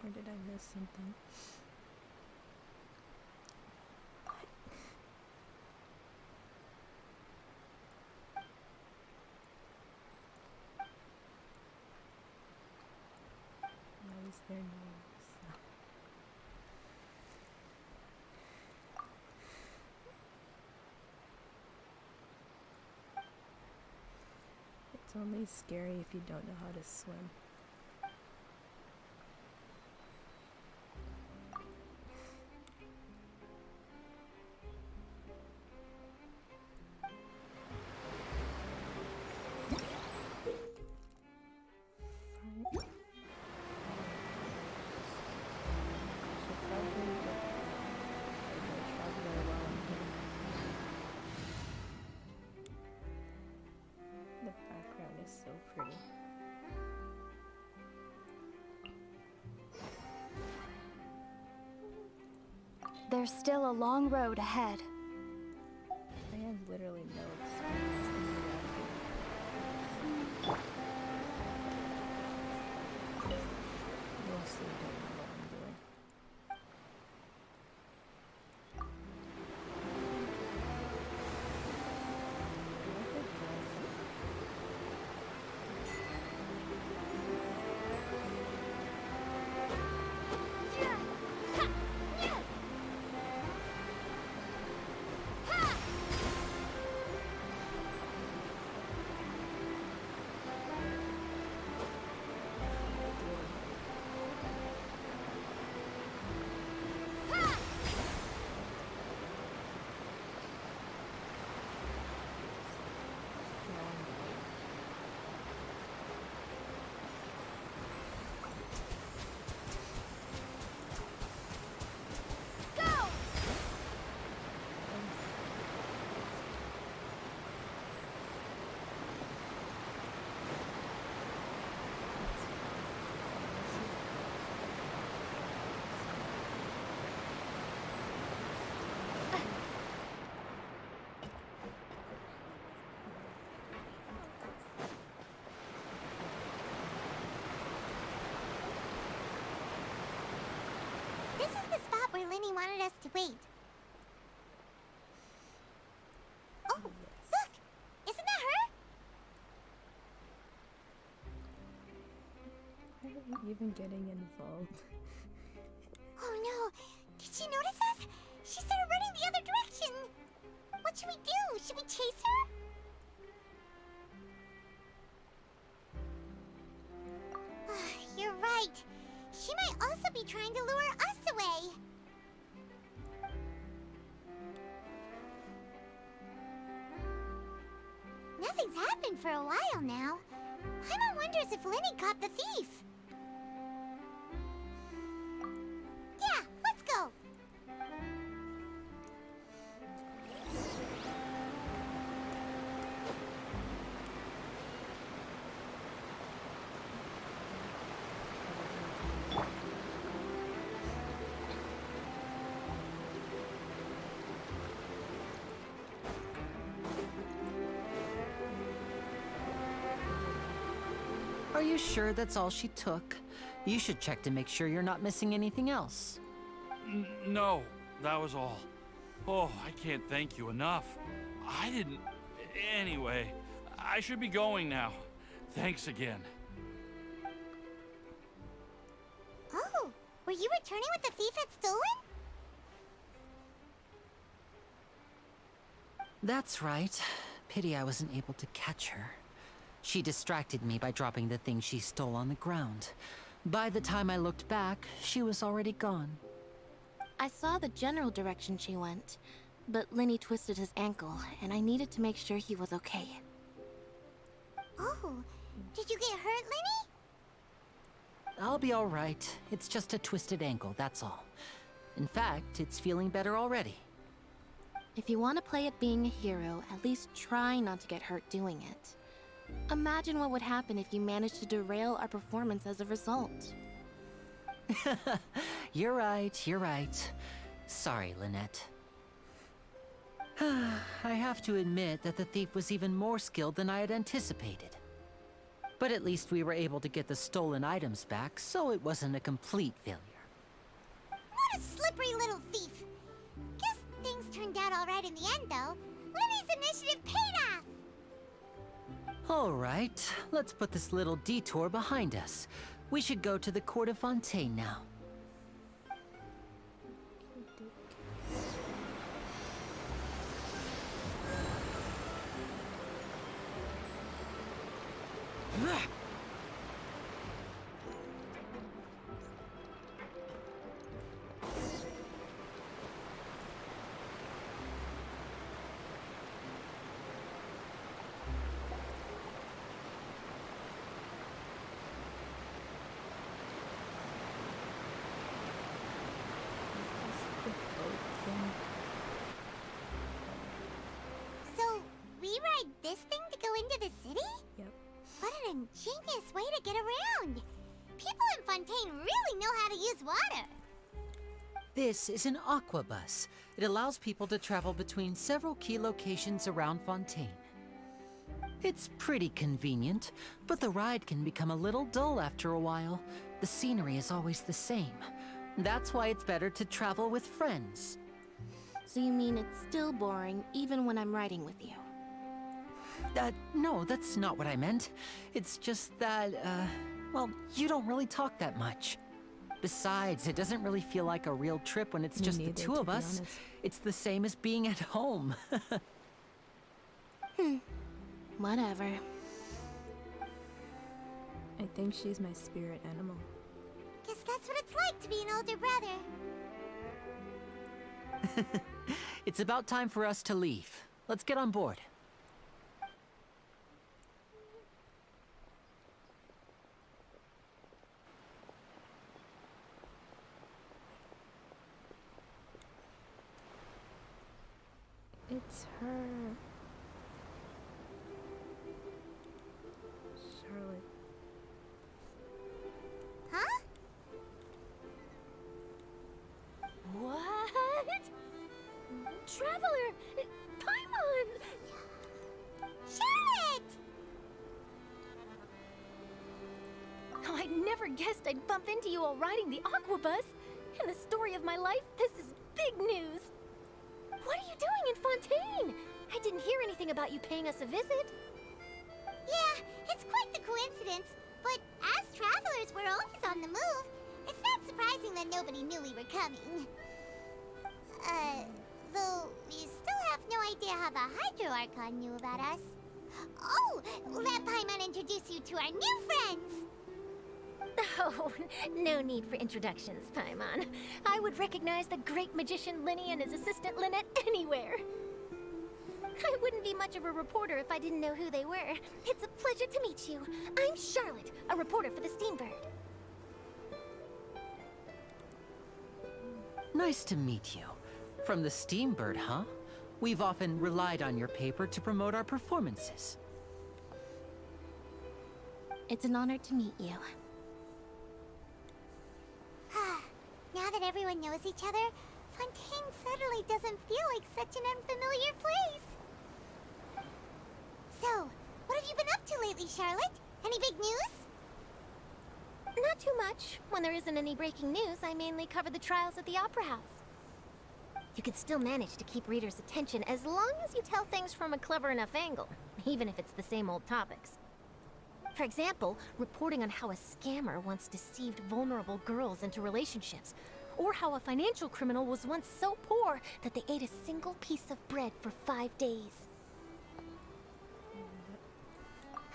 Or did I miss something? What? Why is there no sound? It's only scary if you don't know how to swim. The background is so pretty. There's still a long road ahead. I have literally no experience in reality. Mostly don't know what I'm doing. This is the spot where Lenny wanted us to wait. Oh, look! Isn't that her? Why are we even getting involved? Oh no! Did she notice us? She started running the other direction! What should we do? Should we chase her? You're right. She might also be trying to lure us away. Nothing's happened for a while now. Paimon wonders if Lenny caught the thief. Yeah, let's go. Are you sure that's all she took? You should check to make sure you're not missing anything else. No, that was all. Oh, I can't thank you enough. I didn't... Anyway, I should be going now. Thanks again. Oh, were you returning what the thief had stolen? That's right. Pity I wasn't able to catch her. She distracted me by dropping the thing she stole on the ground. By the time I looked back, she was already gone. I saw the general direction she went, but Lenny twisted his ankle, and I needed to make sure he was okay. Oh, did you get hurt, Lenny? I'll be all right. It's just a twisted ankle, that's all. In fact, it's feeling better already. If you want to play at being a hero, at least try not to get hurt doing it. Imagine what would happen if you managed to derail our performance as a result. You're right, you're right. Sorry, Lynette. I have to admit that the thief was even more skilled than I had anticipated. But at least we were able to get the stolen items back, so it wasn't a complete failure. What a slippery little thief. Guess things turned out all right in the end, though. Lily's initiative paid off! All right, let's put this little detour behind us. We should go to the Court of Fontaine now. So, we ride this thing to go into the city? Yep. What an ingenious way to get around! People in Fontaine really know how to use water! This is an aquabus. It allows people to travel between several key locations around Fontaine. It's pretty convenient, but the ride can become a little dull after a while. The scenery is always the same. That's why it's better to travel with friends. So you mean it's still boring even when I'm riding with you? No, that's not what I meant. It's just that, well, you don't really talk that much. Besides, it doesn't really feel like a real trip when it's Me just the neither, two to of be us. honest. It's the same as being at home. Whatever. I think she's my spirit animal. Guess that's what it's like to be an older brother. It's about time for us to leave. Let's get on board. It's her. Charlotte. Huh? What? Traveler! Paimon! Charlotte! Oh, I never guessed I'd bump into you while riding the aquabus. In the story of my life, this is big news. What are you doing in Fontaine? I didn't hear anything about you paying us a visit. Yeah, it's quite the coincidence. But as travelers, we're always on the move. It's not surprising that nobody knew we were coming. Though we still have no idea how the Hydro Archon knew about us. Oh, let Paimon introduce you to our new friends. Oh, no need for introductions, Paimon. I would recognize the great magician Linny and his assistant Lynette anywhere. I wouldn't be much of a reporter if I didn't know who they were. It's a pleasure to meet you. I'm Charlotte, a reporter for the Steambird. Nice to meet you. From the Steambird, huh? We've often relied on your paper to promote our performances. It's an honor to meet you. Now that everyone knows each other, Fontaine suddenly doesn't feel like such an unfamiliar place. So, what have you been up to lately, Charlotte? Any big news? Not too much. When there isn't any breaking news, I mainly cover the trials at the Opera House. You can still manage to keep readers' attention as long as you tell things from a clever enough angle, even if it's the same old topics. For example, reporting on how a scammer once deceived vulnerable girls into relationships, or how a financial criminal was once so poor that they ate a single piece of bread for 5 days.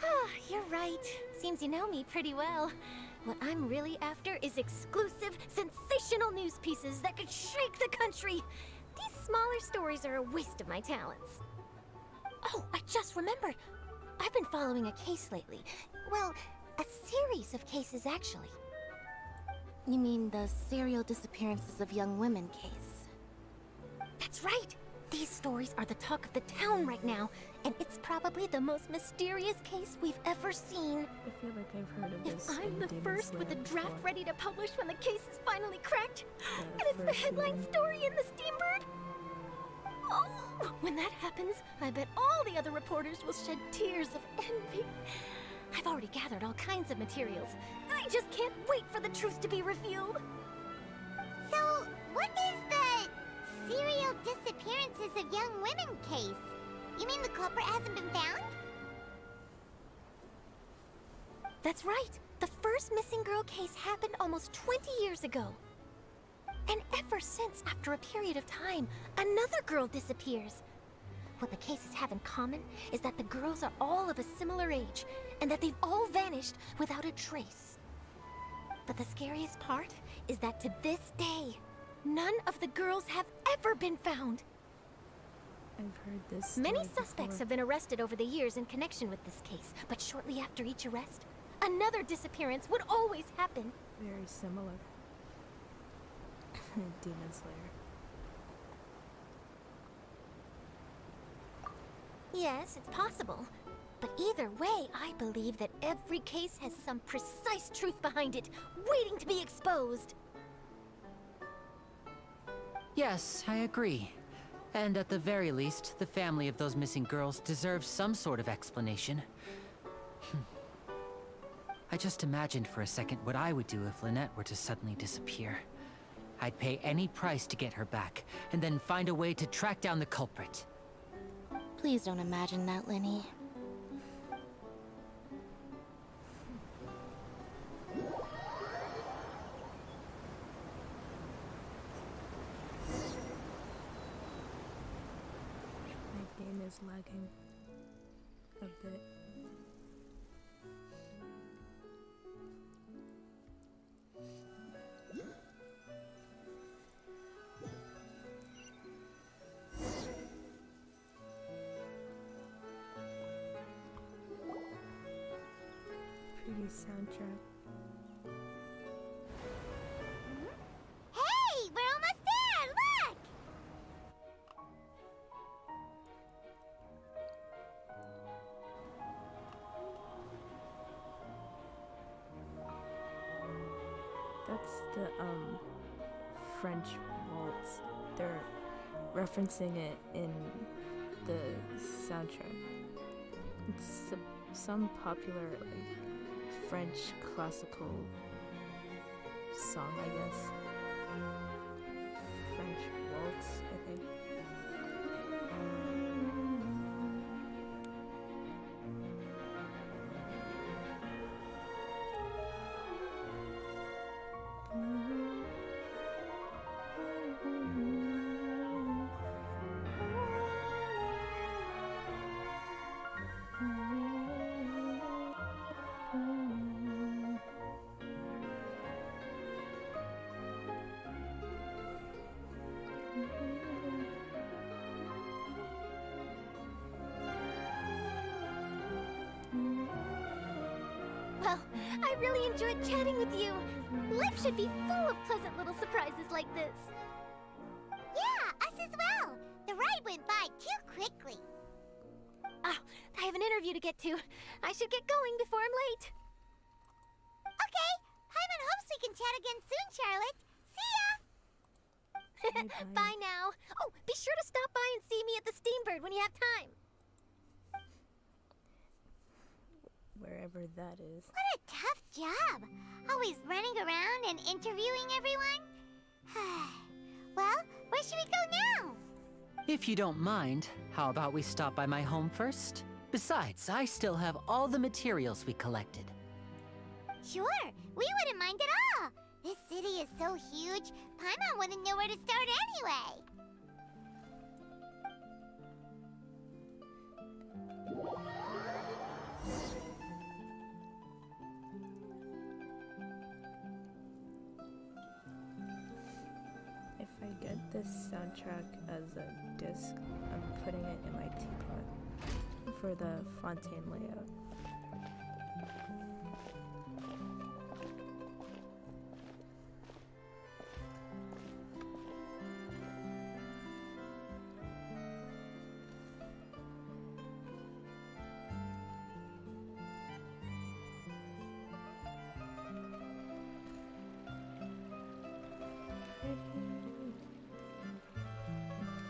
Ah, you're right. Seems you know me pretty well. What I'm really after is exclusive, sensational news pieces that could shake the country. These smaller stories are a waste of my talents. Oh, I just remembered. I've been following a case lately. Well, a series of cases, actually. You mean the serial disappearances of young women case? That's right! These stories are the talk of the town right now, and it's probably the most mysterious case we've ever seen. I feel like I've heard of this. If I'm in the Demon first with a Slayer draft before. ready to publish when the case is finally cracked, and it's the first headline one. story in the Steambird, oh, when that happens, I bet all the other reporters will shed tears of envy. I've already gathered all kinds of materials. I just can't wait for the truth to be revealed. So, what is the serial disappearances of young women case? You mean the culprit hasn't been found? That's right. The first missing girl case happened almost 20 years ago. And ever since, after a period of time, another girl disappears. What the cases have in common is that the girls are all of a similar age, and that they've all vanished without a trace. But the scariest part is that to this day, none of the girls have ever been found. I've heard this. Many suspects have been arrested over the years in connection with this case, but shortly after each arrest, another disappearance would always happen. Very similar. Demon Slayer. Yes, it's possible. But either way, I believe that every case has some precise truth behind it, waiting to be exposed. Yes, I agree. And at the very least, the family of those missing girls deserves some sort of explanation. I just imagined for a second what I would do if Lynette were to suddenly disappear. I'd pay any price to get her back, and then find a way to track down the culprit. Please don't imagine that, Lenny. My game is lagging a bit. Pretty soundtrack. Hey, we're almost there! Look! That's the French waltz. They're referencing it in the soundtrack. It's some popular French classical song, I guess. French waltz, I think. Well, I really enjoyed chatting with you. Life should be full of pleasant little surprises like this. Yeah, us as well. The ride went by too quickly. Ah, I have an interview to get to. I should get going before I'm late. Okay, Paimon hopes we can chat again soon, Charlotte. See ya! Bye now. Oh, be sure to stop by and see me at the Steambird when you have time. Wherever that is. What a tough job. Always running around and interviewing everyone. Well, where should we go now? If you don't mind, how about we stop by my home first? Besides, I still have all the materials we collected. Sure, we wouldn't mind at all. This city is so huge, Paimon wouldn't know where to start anyway. If I get this soundtrack as a disc, I'm putting it in my teapot for the Fontaine layout.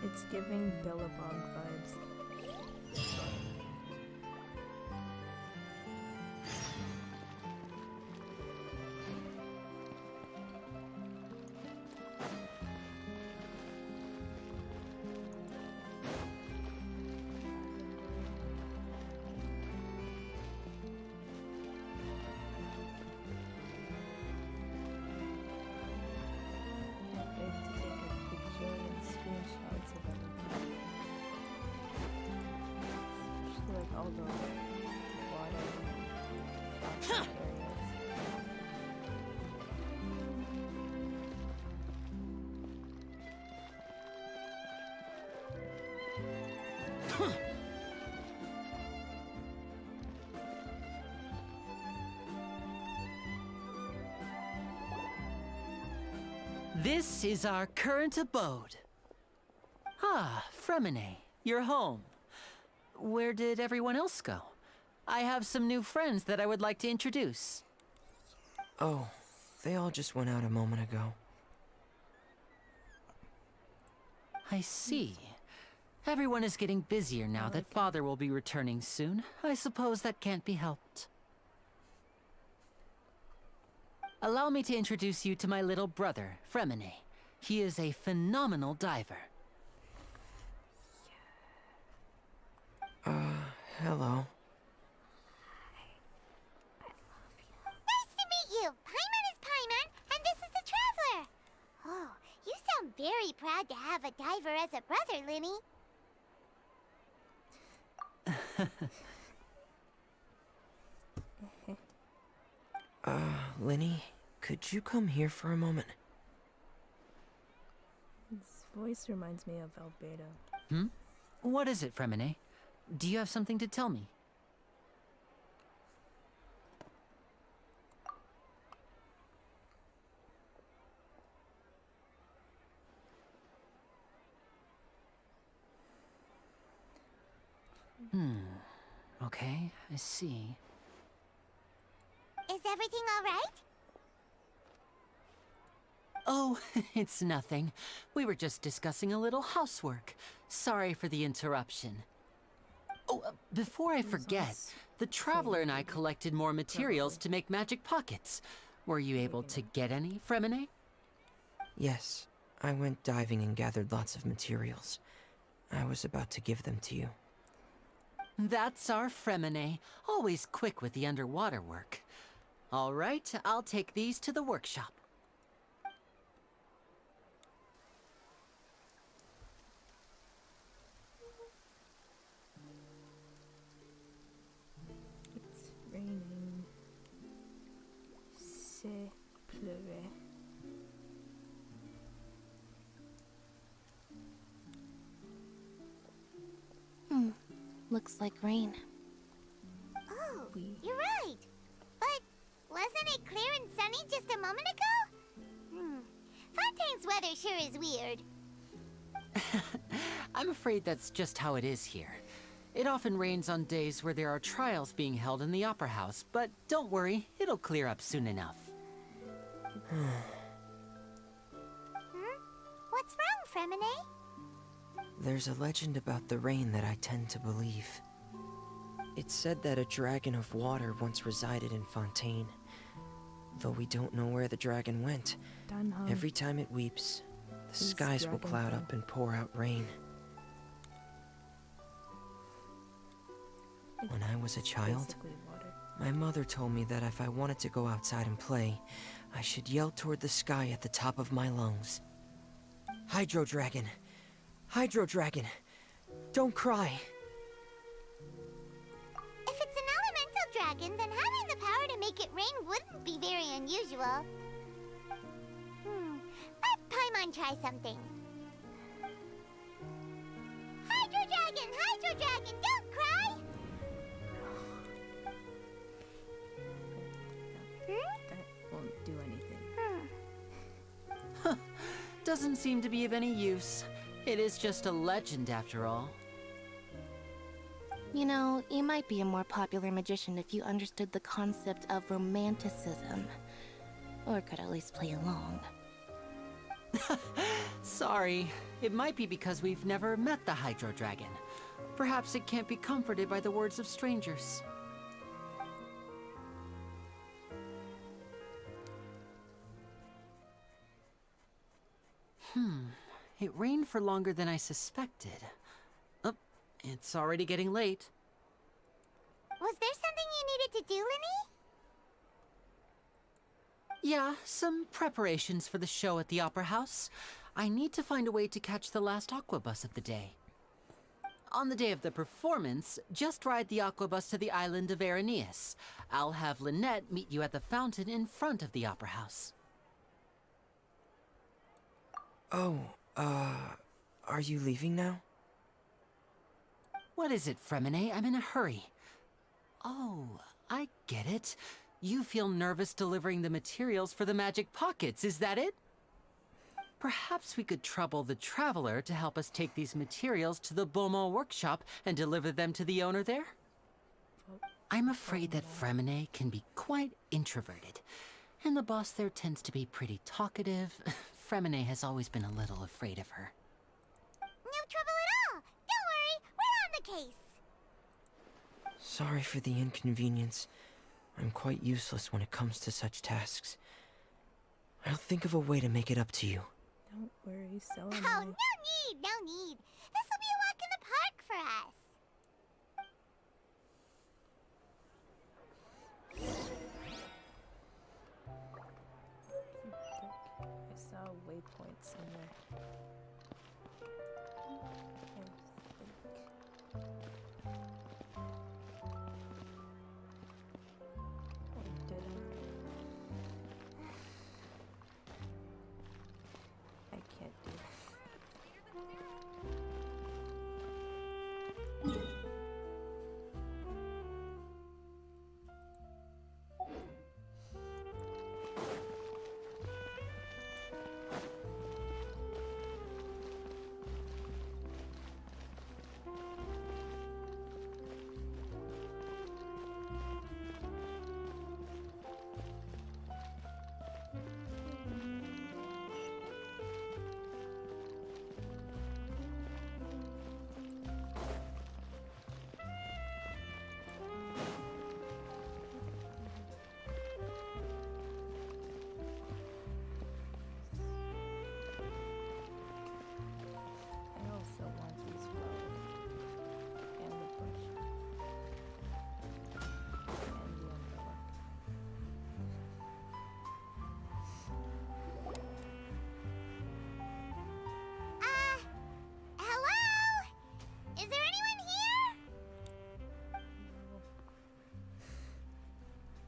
It's giving Billabong vibes. all the water and areas. This is our current abode. Ah, Fremine, you're home. Where did everyone else go? I have some new friends that I would like to introduce. Oh, they all just went out a moment ago. I see. Everyone is getting busier now that Father will be returning soon. I suppose that can't be helped. Allow me to introduce you to my little brother, Fremine. He is a phenomenal diver. Hello. Nice to meet you. Paimon is Paimon, and this is the Traveler. Oh, you sound very proud to have a diver as a brother, Linny. Linny, could you come here for a moment? His voice reminds me of Albedo. Hmm? What is it, Fremine? Do you have something to tell me? Okay, I see. Is everything all right? Oh, it's nothing. We were just discussing a little housework. Sorry for the interruption. Oh, before I forget, the Traveler and I collected more materials to make magic pockets. Were you able to get any, Fremine? Yes, I went diving and gathered lots of materials. I was about to give them to you. That's our Fremine, always quick with the underwater work. All right, I'll take these to the workshop. It's raining. C'est pleurer. Looks like rain. Oh, you're right. But wasn't it clear and sunny just a moment ago? Fontaine's weather sure is weird. I'm afraid that's just how it is here. It often rains on days where there are trials being held in the Opera House, but don't worry, it'll clear up soon enough. What's wrong, Fremine? There's a legend about the rain that I tend to believe. It's said that a dragon of water once resided in Fontaine. Though we don't know where the dragon went, every time it weeps, the skies will cloud up and pour out rain. When I was a child, my mother told me that if I wanted to go outside and play, I should yell toward the sky at the top of my lungs. Hydro Dragon! Hydro Dragon! Don't cry! If it's an elemental dragon, then having the power to make it rain wouldn't be very unusual. Let Paimon try something. Hydro Dragon, don't cry! That won't do anything. Doesn't seem to be of any use. It is just a legend after all. You know, you might be a more popular magician if you understood the concept of romanticism. Or could at least play along. Sorry. It might be because we've never met the Hydro Dragon. Perhaps it can't be comforted by the words of strangers. It rained for longer than I suspected. Oh, it's already getting late. Was there something you needed to do, Linny? Yeah, some preparations for the show at the Opera House. I need to find a way to catch the last aqua bus of the day. On the day of the performance, just ride the aquabus to the island of Araneus. I'll have Lynette meet you at the fountain in front of the opera house. Oh, are you leaving now? What is it, Fremine? I'm in a hurry. Oh, I get it. You feel nervous delivering the materials for the magic pockets, is that it? Perhaps we could trouble the Traveler to help us take these materials to the Beaumont workshop and deliver them to the owner there? I'm afraid that Fremine can be quite introverted, and the boss there tends to be pretty talkative. Fremine has always been a little afraid of her. No trouble at all! Don't worry, we're on the case! Sorry for the inconvenience. I'm quite useless when it comes to such tasks. I'll think of a way to make it up to you. Don't worry, so am Oh, I. no need! This'll be a walk in the park for us! I saw a waypoint somewhere. I didn't. I can't do I also want these flowers. And the bush. And the umbrella. Hello? Is there anyone here?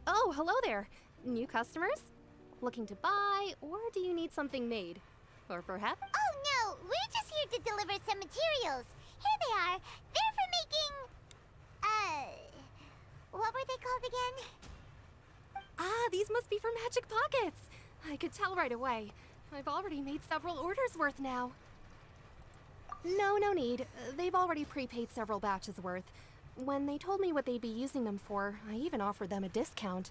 Oh, hello there. New customers? Looking to buy, or do you need something made? Or perhaps... Oh no, we're just here to deliver some materials. Here they are. They're for making... what were they called again? Ah, these must be for magic pockets. I could tell right away. I've already made several orders worth now. No need. They've already prepaid several batches worth. When they told me what they'd be using them for, I even offered them a discount.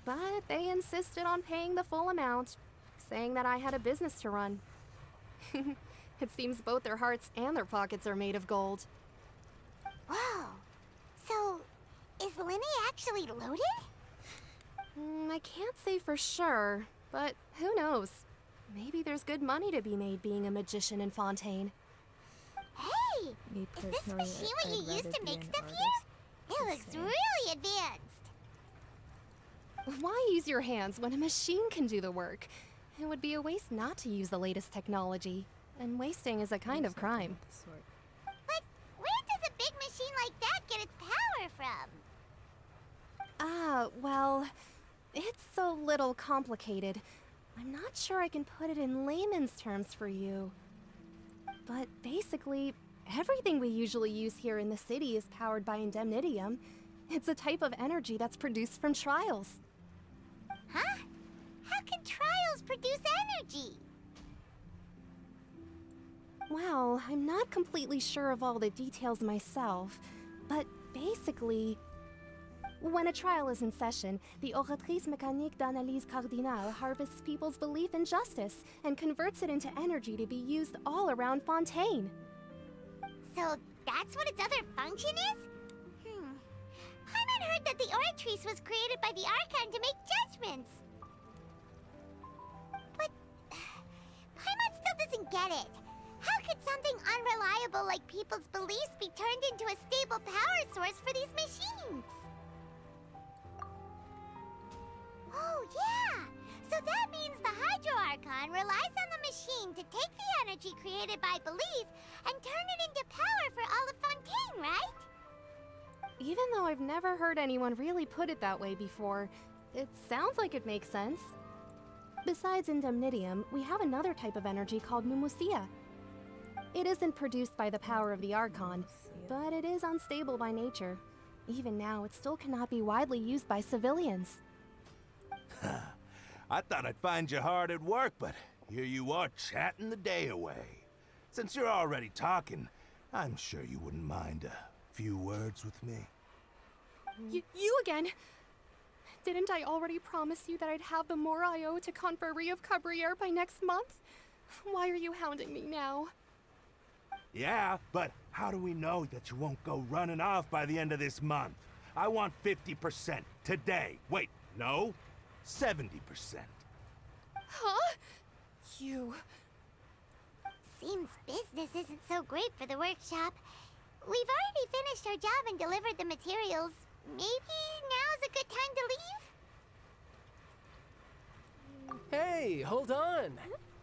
But they insisted on paying the full amount, saying that I had a business to run. It seems both their hearts and their pockets are made of gold. Whoa. So, is Linny actually loaded? I can't say for sure, but who knows? Maybe there's good money to be made being a magician in Fontaine. Hey! Me Is this personally, machine what you I'd use rather to be make an stuff artist. here? It looks really advanced. Why use your hands when a machine can do the work? It would be a waste not to use the latest technology. And wasting is a kind of crime. But where does a big machine like that get its power from? Ah, well, it's a little complicated. I'm not sure I can put it in layman's terms for you. But basically, everything we usually use here in the city is powered by indemnitium. It's a type of energy that's produced from trials. Huh? How can trials produce energy? Well, I'm not completely sure of all the details myself, but basically, when a trial is in session, the Oratrice Mécanique d'Analyse Cardinale harvests people's belief in justice and converts it into energy to be used all around Fontaine. So that's what its other function is? Paimon heard that the Oratrice was created by the Archon to make judgments. But Paimon still doesn't get it. How could something unreliable like people's beliefs be turned into a stable power source for these machines? Oh, yeah! So that means the Hydro Archon relies on the machine to take the energy created by belief and turn it into power for all Even though I've never heard anyone really put it that way before, it sounds like it makes sense. Besides indemnitium, we have another type of energy called pneumosia. It isn't produced by the power of the Archon, but it is unstable by nature. Even now, it still cannot be widely used by civilians. I thought I'd find you hard at work, but here you are chatting the day away. Since you're already talking, I'm sure you wouldn't mind a few words with me. You again? Didn't I already promise you that I'd have the more I owe to Confrérie of Cabriere by next month? Why are you hounding me now? Yeah, but how do we know that you won't go running off by the end of this month? I want 50% today. Wait, no, 70%. Huh? You... Seems business isn't so great for the workshop. We've already finished our job and delivered the materials. Maybe now's a good time to leave? Hey, hold on.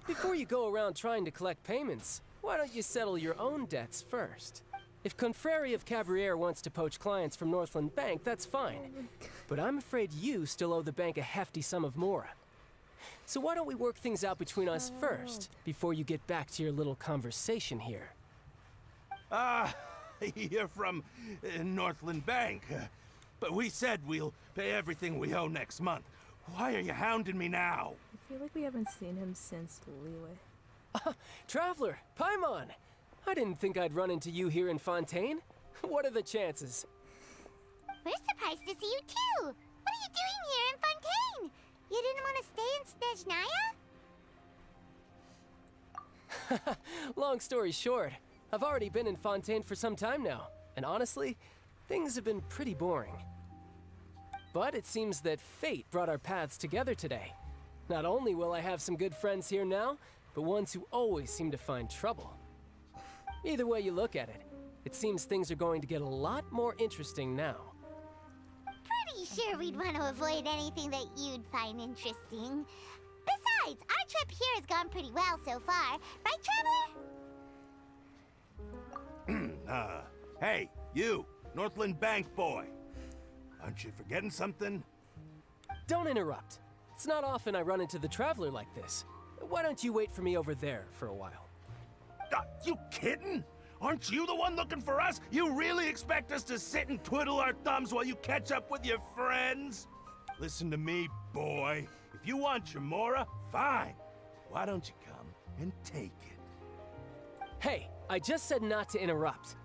Before you go around trying to collect payments, why don't you settle your own debts first? If Confrérie of Cabriere wants to poach clients from Northland Bank, that's fine. But I'm afraid you still owe the bank a hefty sum of mora. So why don't we work things out between us first, before you get back to your little conversation here? You're from Northland Bank. But we said we'll pay everything we owe next month. Why are you hounding me now? I feel like we haven't seen him since Leeway. Traveler, Paimon! I didn't think I'd run into you here in Fontaine. What are the chances? We're surprised to see you too! What are you doing here in Fontaine? You didn't want to stay in Snezhnaya? Long story short, I've already been in Fontaine for some time now, and honestly, things have been pretty boring. But it seems that fate brought our paths together today. Not only will I have some good friends here now, but ones who always seem to find trouble. Either way you look at it, it seems things are going to get a lot more interesting now. Pretty sure we'd want to avoid anything that you'd find interesting. Besides, our trip here has gone pretty well so far. Right, Traveler? Hey, you, Northland Bank boy. Aren't you forgetting something? Don't interrupt. It's not often I run into the Traveler like this. Why don't you wait for me over there for a while? You kidding? Aren't you the one looking for us? You really expect us to sit and twiddle our thumbs while you catch up with your friends? Listen to me, boy. If you want your mora, fine. Why don't you come and take it? Hey, I just said not to interrupt.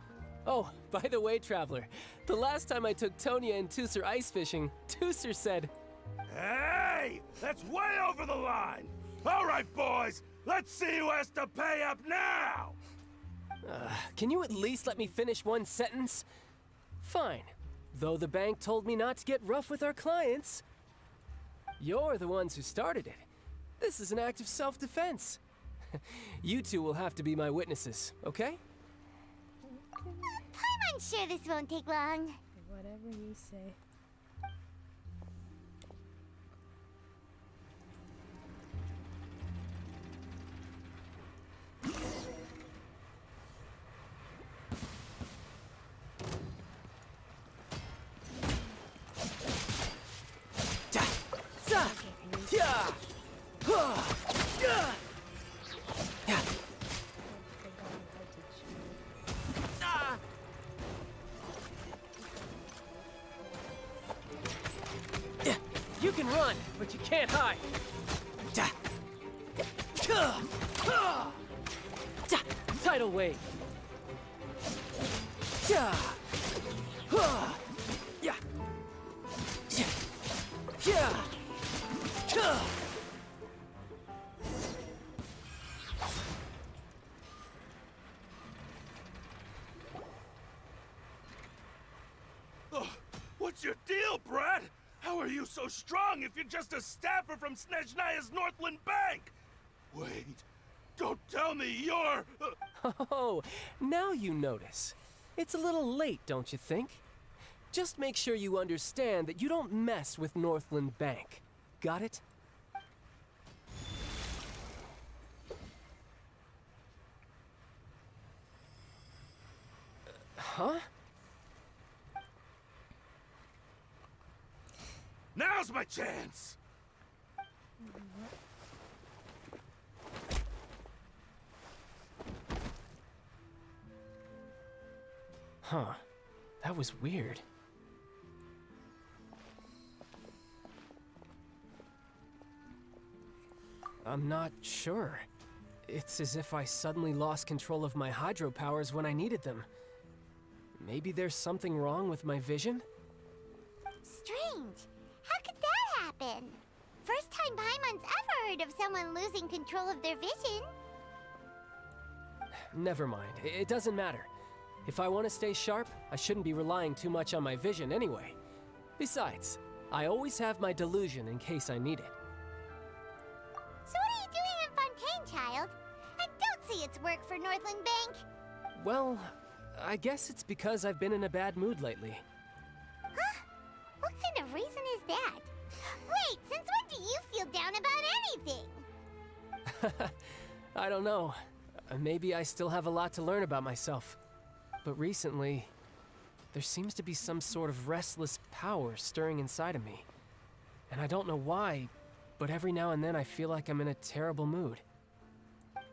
Oh, by the way, Traveler, the last time I took Tonya and Tusser ice fishing, Tusser said... Hey! That's way over the line! All right, boys! Let's see who has to pay up now! Can you at least let me finish one sentence? Fine. Though the bank told me not to get rough with our clients. You're the ones who started it. This is an act of self-defense. You two will have to be my witnesses, okay? I'm sure this won't take long. Whatever you say. You can run, but you can't hide. Tidal wave. What's your deal, Brad? How are you so strong if you're just a staffer from Snezhnaya's Northland Bank? Wait, don't tell me you're... Oh, now you notice. It's a little late, don't you think? Just make sure you understand that you don't mess with Northland Bank. Got it? Huh? Now's my chance! Huh. That was weird. I'm not sure. It's as if I suddenly lost control of my hydro powers when I needed them. Maybe there's something wrong with my vision? Strange. How could that happen? First time Paimon's ever heard of someone losing control of their vision. Never mind. It doesn't matter. If I want to stay sharp, I shouldn't be relying too much on my vision anyway. Besides, I always have my delusion in case I need it. So what are you doing in Fontaine, child? And don't say it's work for Northland Bank. Well, I guess it's because I've been in a bad mood lately. Huh? What kind of reason is that? Wait, since when do you feel down about anything? I don't know. Maybe I still have a lot to learn about myself. But recently, there seems to be some sort of restless power stirring inside of me. And I don't know why, but every now and then I feel like I'm in a terrible mood.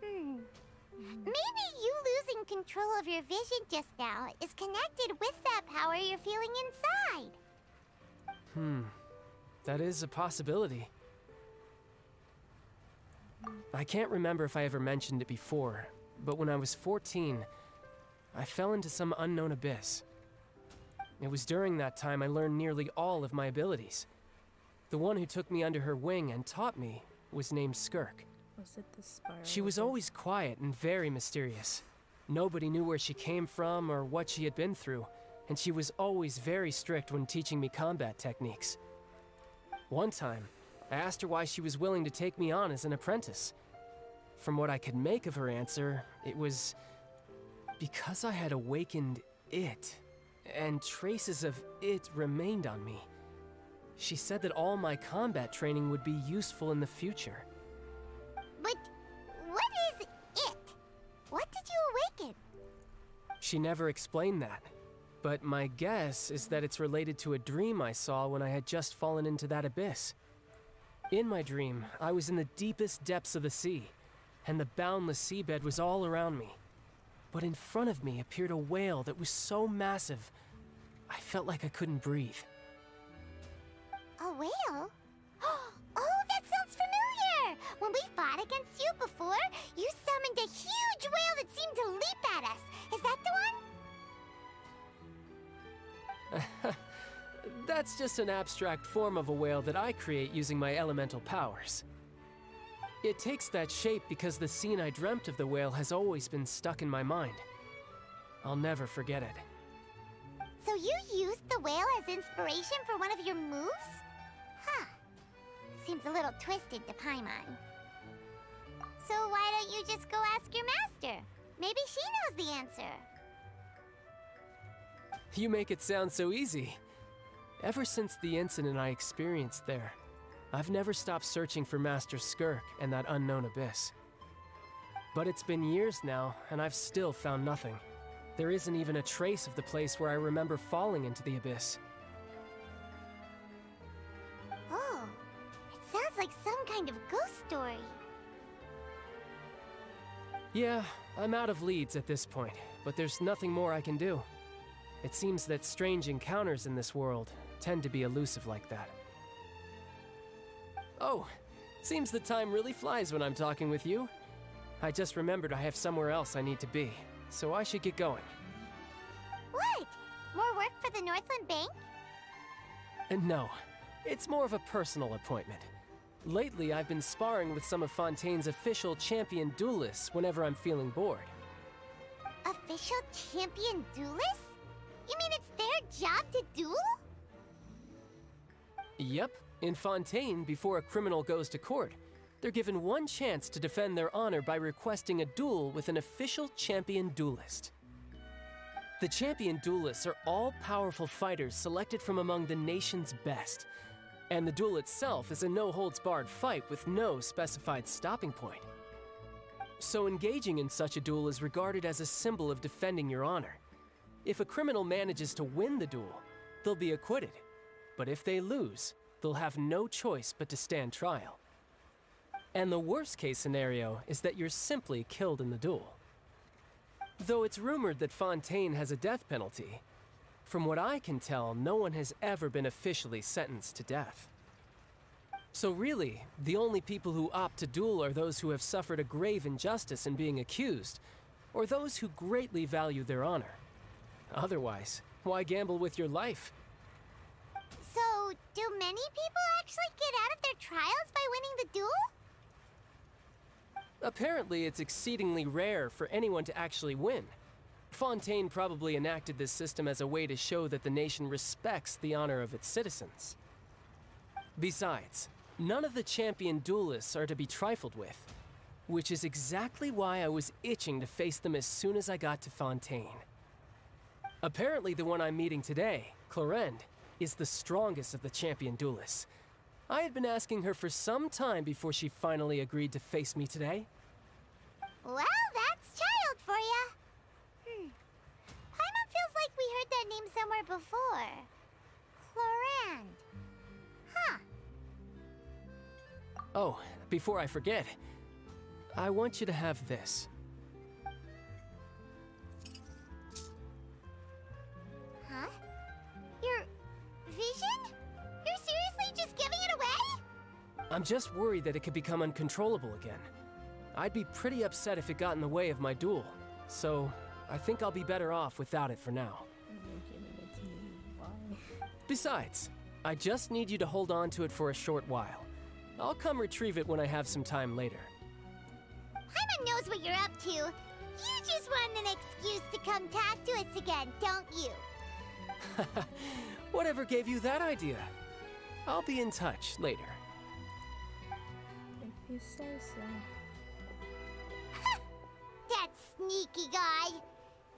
Maybe you losing control of your vision just now is connected with that power you're feeling inside. That is a possibility. I can't remember if I ever mentioned it before, but when I was 14, I fell into some unknown abyss. It was during that time I learned nearly all of my abilities. The one who took me under her wing and taught me was named Skirk. Was it the spiral? She was always quiet and very mysterious. Nobody knew where she came from or what she had been through, and she was always very strict when teaching me combat techniques. One time, I asked her why she was willing to take me on as an apprentice. From what I could make of her answer, it was because I had awakened it, and traces of it remained on me. She said that all my combat training would be useful in the future. But what is it? What did you awaken? She never explained that, but my guess is that it's related to a dream I saw when I had just fallen into that abyss. In my dream, I was in the deepest depths of the sea, and the boundless seabed was all around me. But in front of me appeared a whale that was so massive, I felt like I couldn't breathe. A whale? Oh, that sounds familiar! When we fought against you before, you summoned a huge whale that seemed to leap at us. Is that the one? That's just an abstract form of a whale that I create using my elemental powers. It takes that shape because the scene I dreamt of the whale has always been stuck in my mind. I'll never forget it. So you used the whale as inspiration for one of your moves? Huh. Seems a little twisted to Paimon. So why don't you just go ask your master? Maybe she knows the answer. You make it sound so easy. Ever since the incident I experienced there, I've never stopped searching for Master Skirk and that unknown abyss. But it's been years now, and I've still found nothing. There isn't even a trace of the place where I remember falling into the abyss. Oh, it sounds like some kind of ghost story. Yeah, I'm out of leads at this point, but there's nothing more I can do. It seems that strange encounters in this world tend to be elusive like that. Oh, seems the time really flies when I'm talking with you. I just remembered I have somewhere else I need to be, so I should get going. What? More work for the Northland Bank? No, it's more of a personal appointment. Lately, I've been sparring with some of Fontaine's official champion duelists whenever I'm feeling bored. Official champion duelists? You mean it's their job to duel? Yep. In Fontaine, before a criminal goes to court, they're given one chance to defend their honor by requesting a duel with an official champion duelist. The champion duelists are all powerful fighters selected from among the nation's best, and the duel itself is a no-holds-barred fight with no specified stopping point. So engaging in such a duel is regarded as a symbol of defending your honor. If a criminal manages to win the duel, they'll be acquitted. But if they lose, they'll have no choice but to stand trial. And the worst case scenario is that you're simply killed in the duel. Though it's rumored that Fontaine has a death penalty, from what I can tell, no one has ever been officially sentenced to death. So really, the only people who opt to duel are those who have suffered a grave injustice in being accused, or those who greatly value their honor. Otherwise, why gamble with your life? So, do many people actually get out of their trials by winning the duel? Apparently, it's exceedingly rare for anyone to actually win. Fontaine probably enacted this system as a way to show that the nation respects the honor of its citizens. Besides, none of the champion duelists are to be trifled with, which is exactly why I was itching to face them as soon as I got to Fontaine. Apparently, the one I'm meeting today, Clorinde, is the strongest of the champion duelists. I had been asking her for some time before she finally agreed to face me today. Well, that's child for ya. Paimon feels like we heard that name somewhere before. Clorinde. Huh. Oh, before I forget, I want you to have this. Huh? Your vision? You're seriously just giving it away? I'm just worried that it could become uncontrollable again. I'd be pretty upset if it got in the way of my duel, so I think I'll be better off without it for now. Besides, I just need you to hold on to it for a short while. I'll come retrieve it when I have some time later. Paimon knows what you're up to. You just want an excuse to come talk to us again, don't you? Whatever gave you that idea? I'll be in touch later. If you say so. That sneaky guy.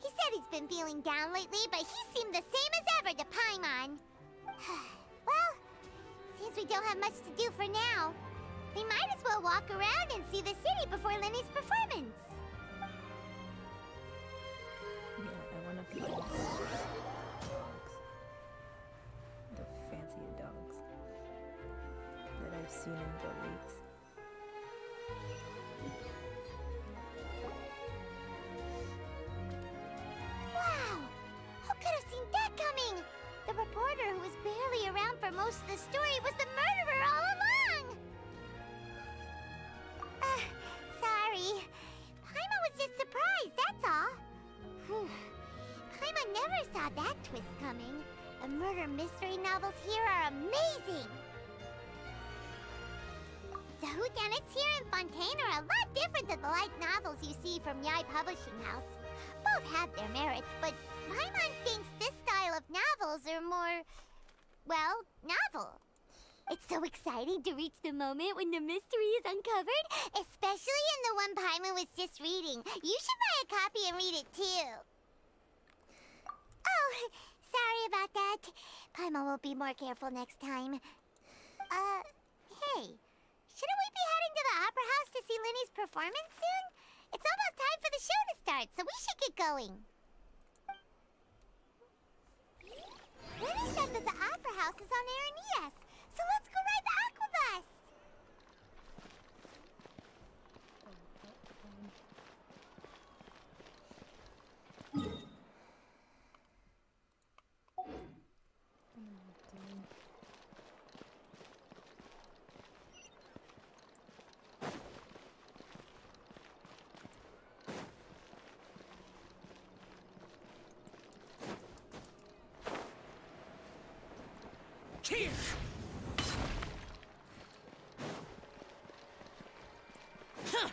He said he's been feeling down lately, but he seemed the same as ever to Paimon. Well, seems we don't have much to do for now. We might as well walk around and see the city before Lenny's performance. Yeah, I wanna find dogs. The fancy dogs that I've seen in the leaks. Wow! Who could have seen that coming? The reporter who was barely around for most of the story was the murderer all along! Sorry. Paimon was just surprised, that's all. Whew. Paimon never saw that twist coming. The murder mystery novels here are amazing! The whodunits here in Fontaine are a lot different than the light novels you see from Yai Publishing House. Both have their merits, but Paimon thinks this style of novels are more, well, novel. It's so exciting to reach the moment when the mystery is uncovered, especially in the one Paimon was just reading. You should buy a copy and read it too. Oh, sorry about that. Paimon will be more careful next time. Hey, shouldn't we be heading to the Opera House to see Lenny's performance soon? It's almost time for the show to start, so we should get going. Lenny said that the Opera House is on Aranias, so let's go ride the Aquabus! Here! Huh!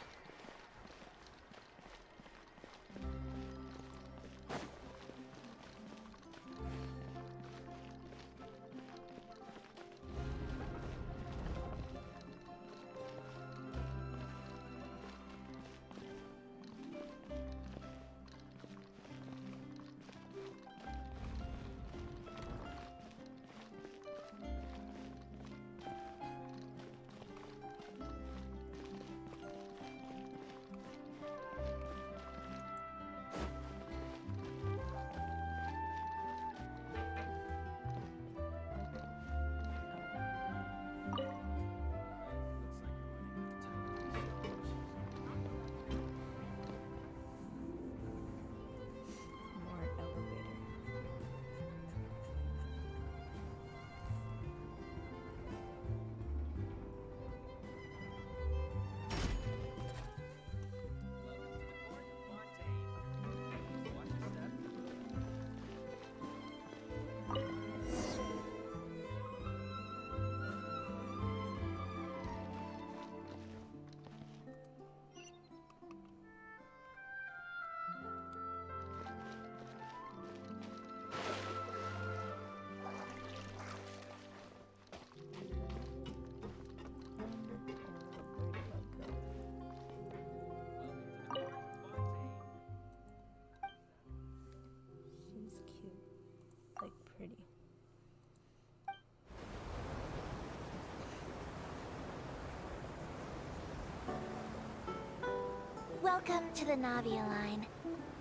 Welcome to the Navia line.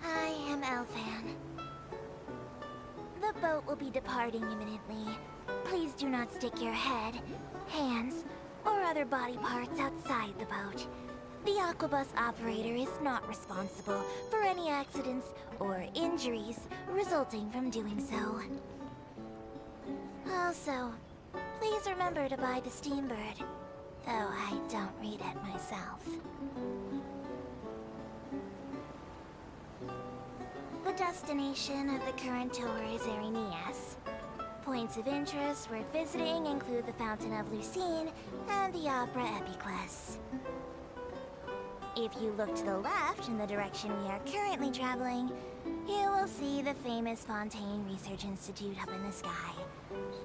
I am Elfan. The boat will be departing imminently. Please do not stick your head, hands, or other body parts outside the boat. The Aquabus operator is not responsible for any accidents or injuries resulting from doing so. Also, please remember to buy the Steambird, though I don't read it myself. The destination of the current tour is Erinias. Points of interest worth visiting include the Fountain of Lucine and the Opera Epiclese. If you look to the left in the direction we are currently traveling, you will see the famous Fontaine Research Institute up in the sky.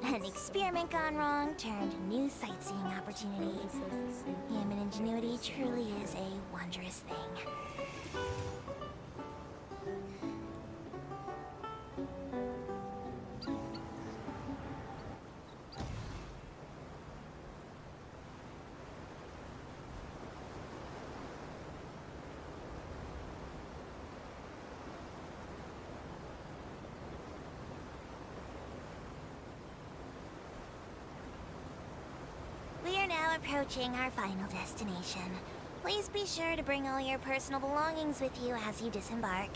An experiment gone wrong turned new sightseeing opportunity. Human ingenuity truly is a wondrous thing. We are now approaching our final destination. Please be sure to bring all your personal belongings with you as you disembark.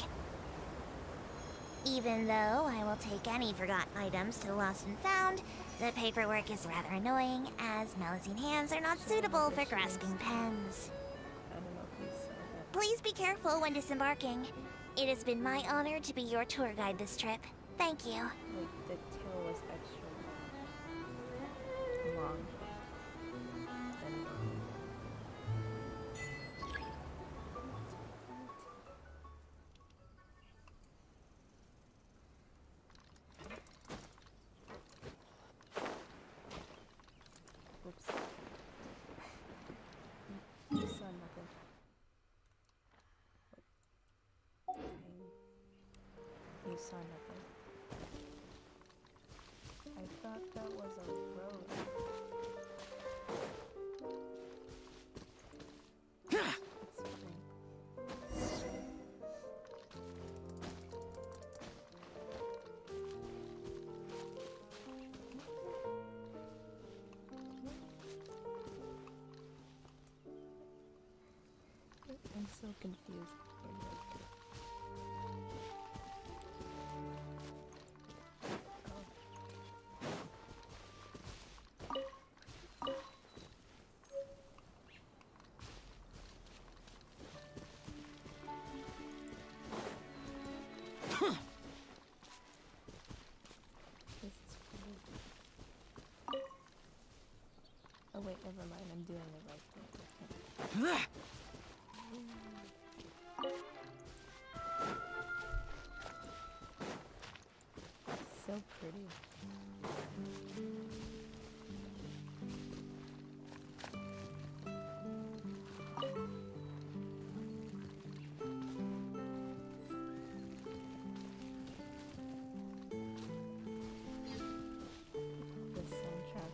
Even though I will take any forgotten items to the lost and found, the paperwork is rather annoying, as Melusine hands are not suitable for grasping pens. Please be careful when disembarking. It has been my honor to be your tour guide this trip. Thank you. Like, the tail was extra long. Oops. You saw nothing. You saw nothing. I thought that was a road. It's fine. I'm so confused. This is cool. Oh wait, never mind. I'm doing the right thing. So pretty. The soundtrack.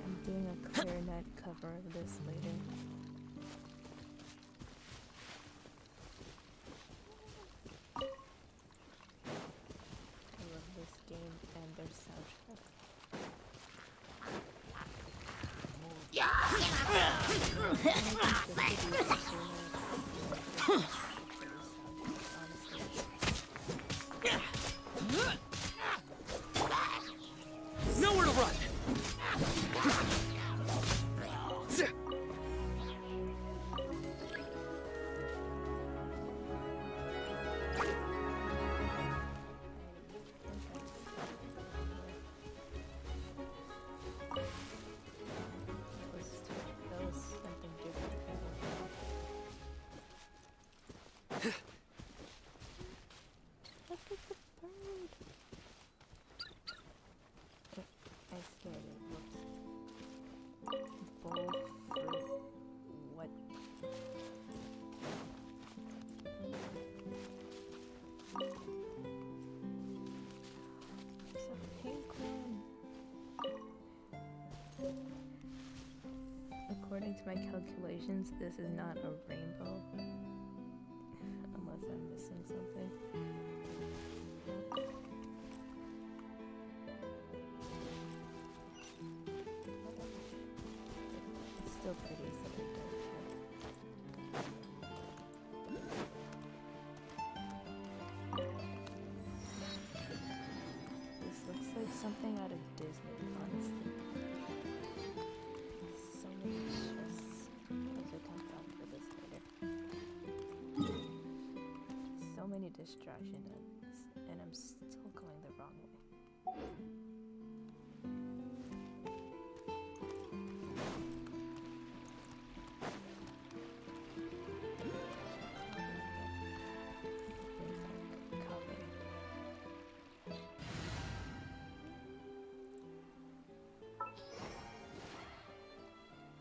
I'm doing a clarinet cover of this later. I love this game and their soundtrack. That was something different. Look at the bird. I scared it. Whoops. Bowl fruit. What? It's a pink one. According to my calculations, this is not a rainbow. Unless I'm missing something. It's still pretty, so I don't care. This looks like something out of Disney, honestly. So many stress. I'll come back for this later. So many distractions, and I'm still going the wrong way.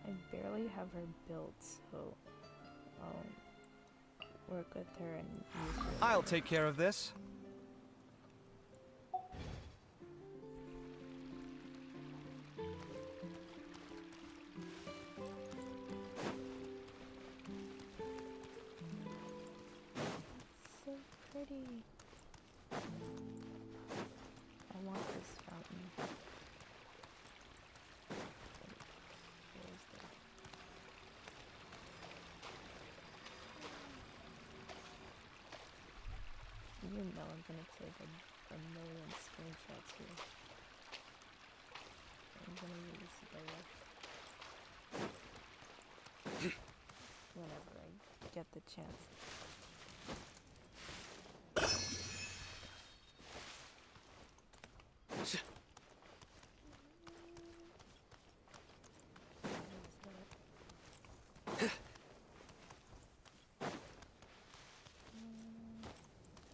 I barely have her built, so I'll work with her and use her. I'll take care of this. So pretty. I want this fountain. Where is that? You know I'm gonna take a million screenshots here. I'm gonna use the whenever I get the chance.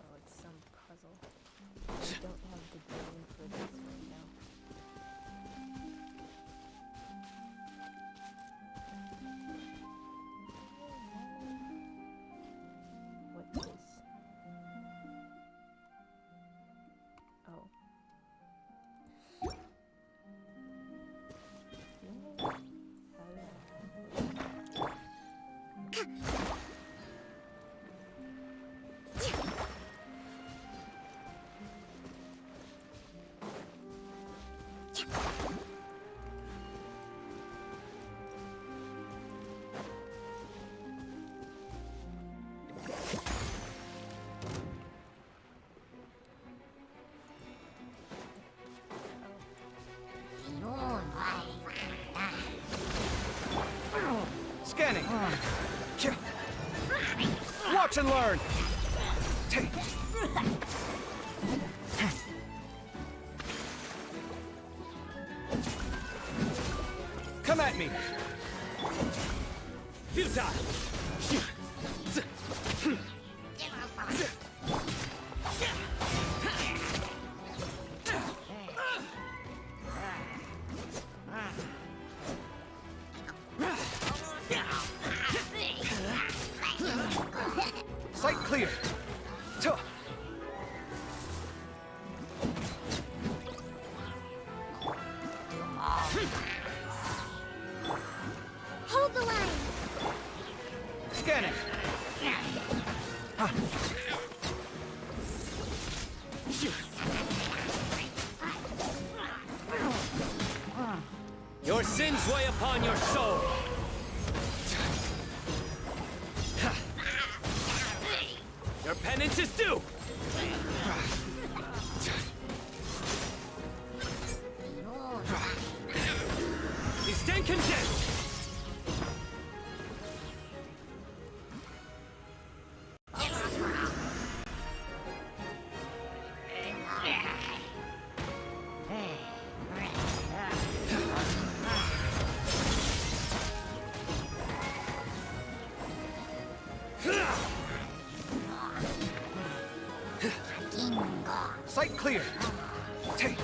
Oh, it's some puzzle. I don't have the brain for this right now. What is? Oh. Scanning. Watch and learn. Come at me. Futile. Sight clear. Hold the line. Scanning. Your sins weigh upon your soul. Your penance is due. You stand condemned. clear. Take.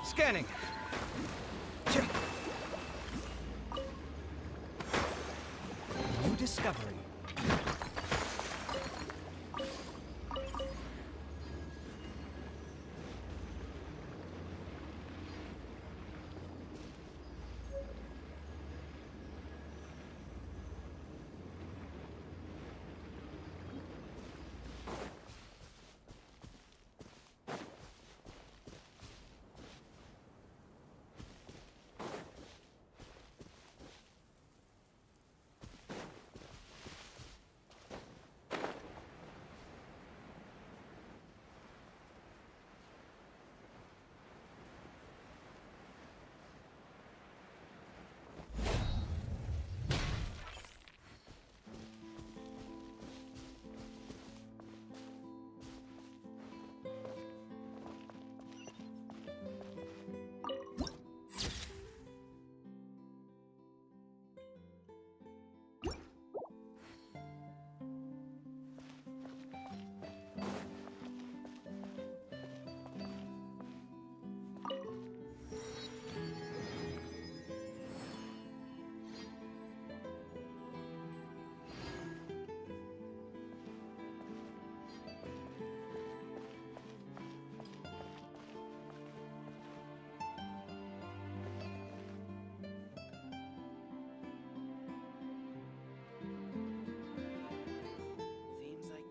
Scanning. New discovery.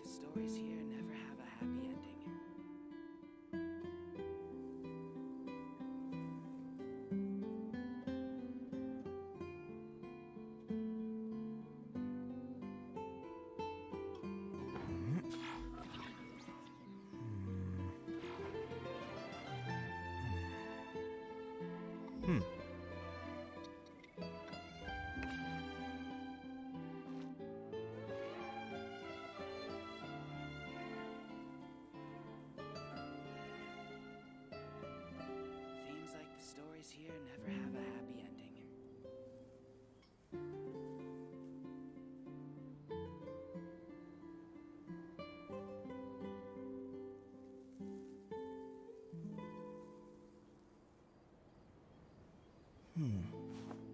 Stories here never have a happy ending. Seems like the stories here never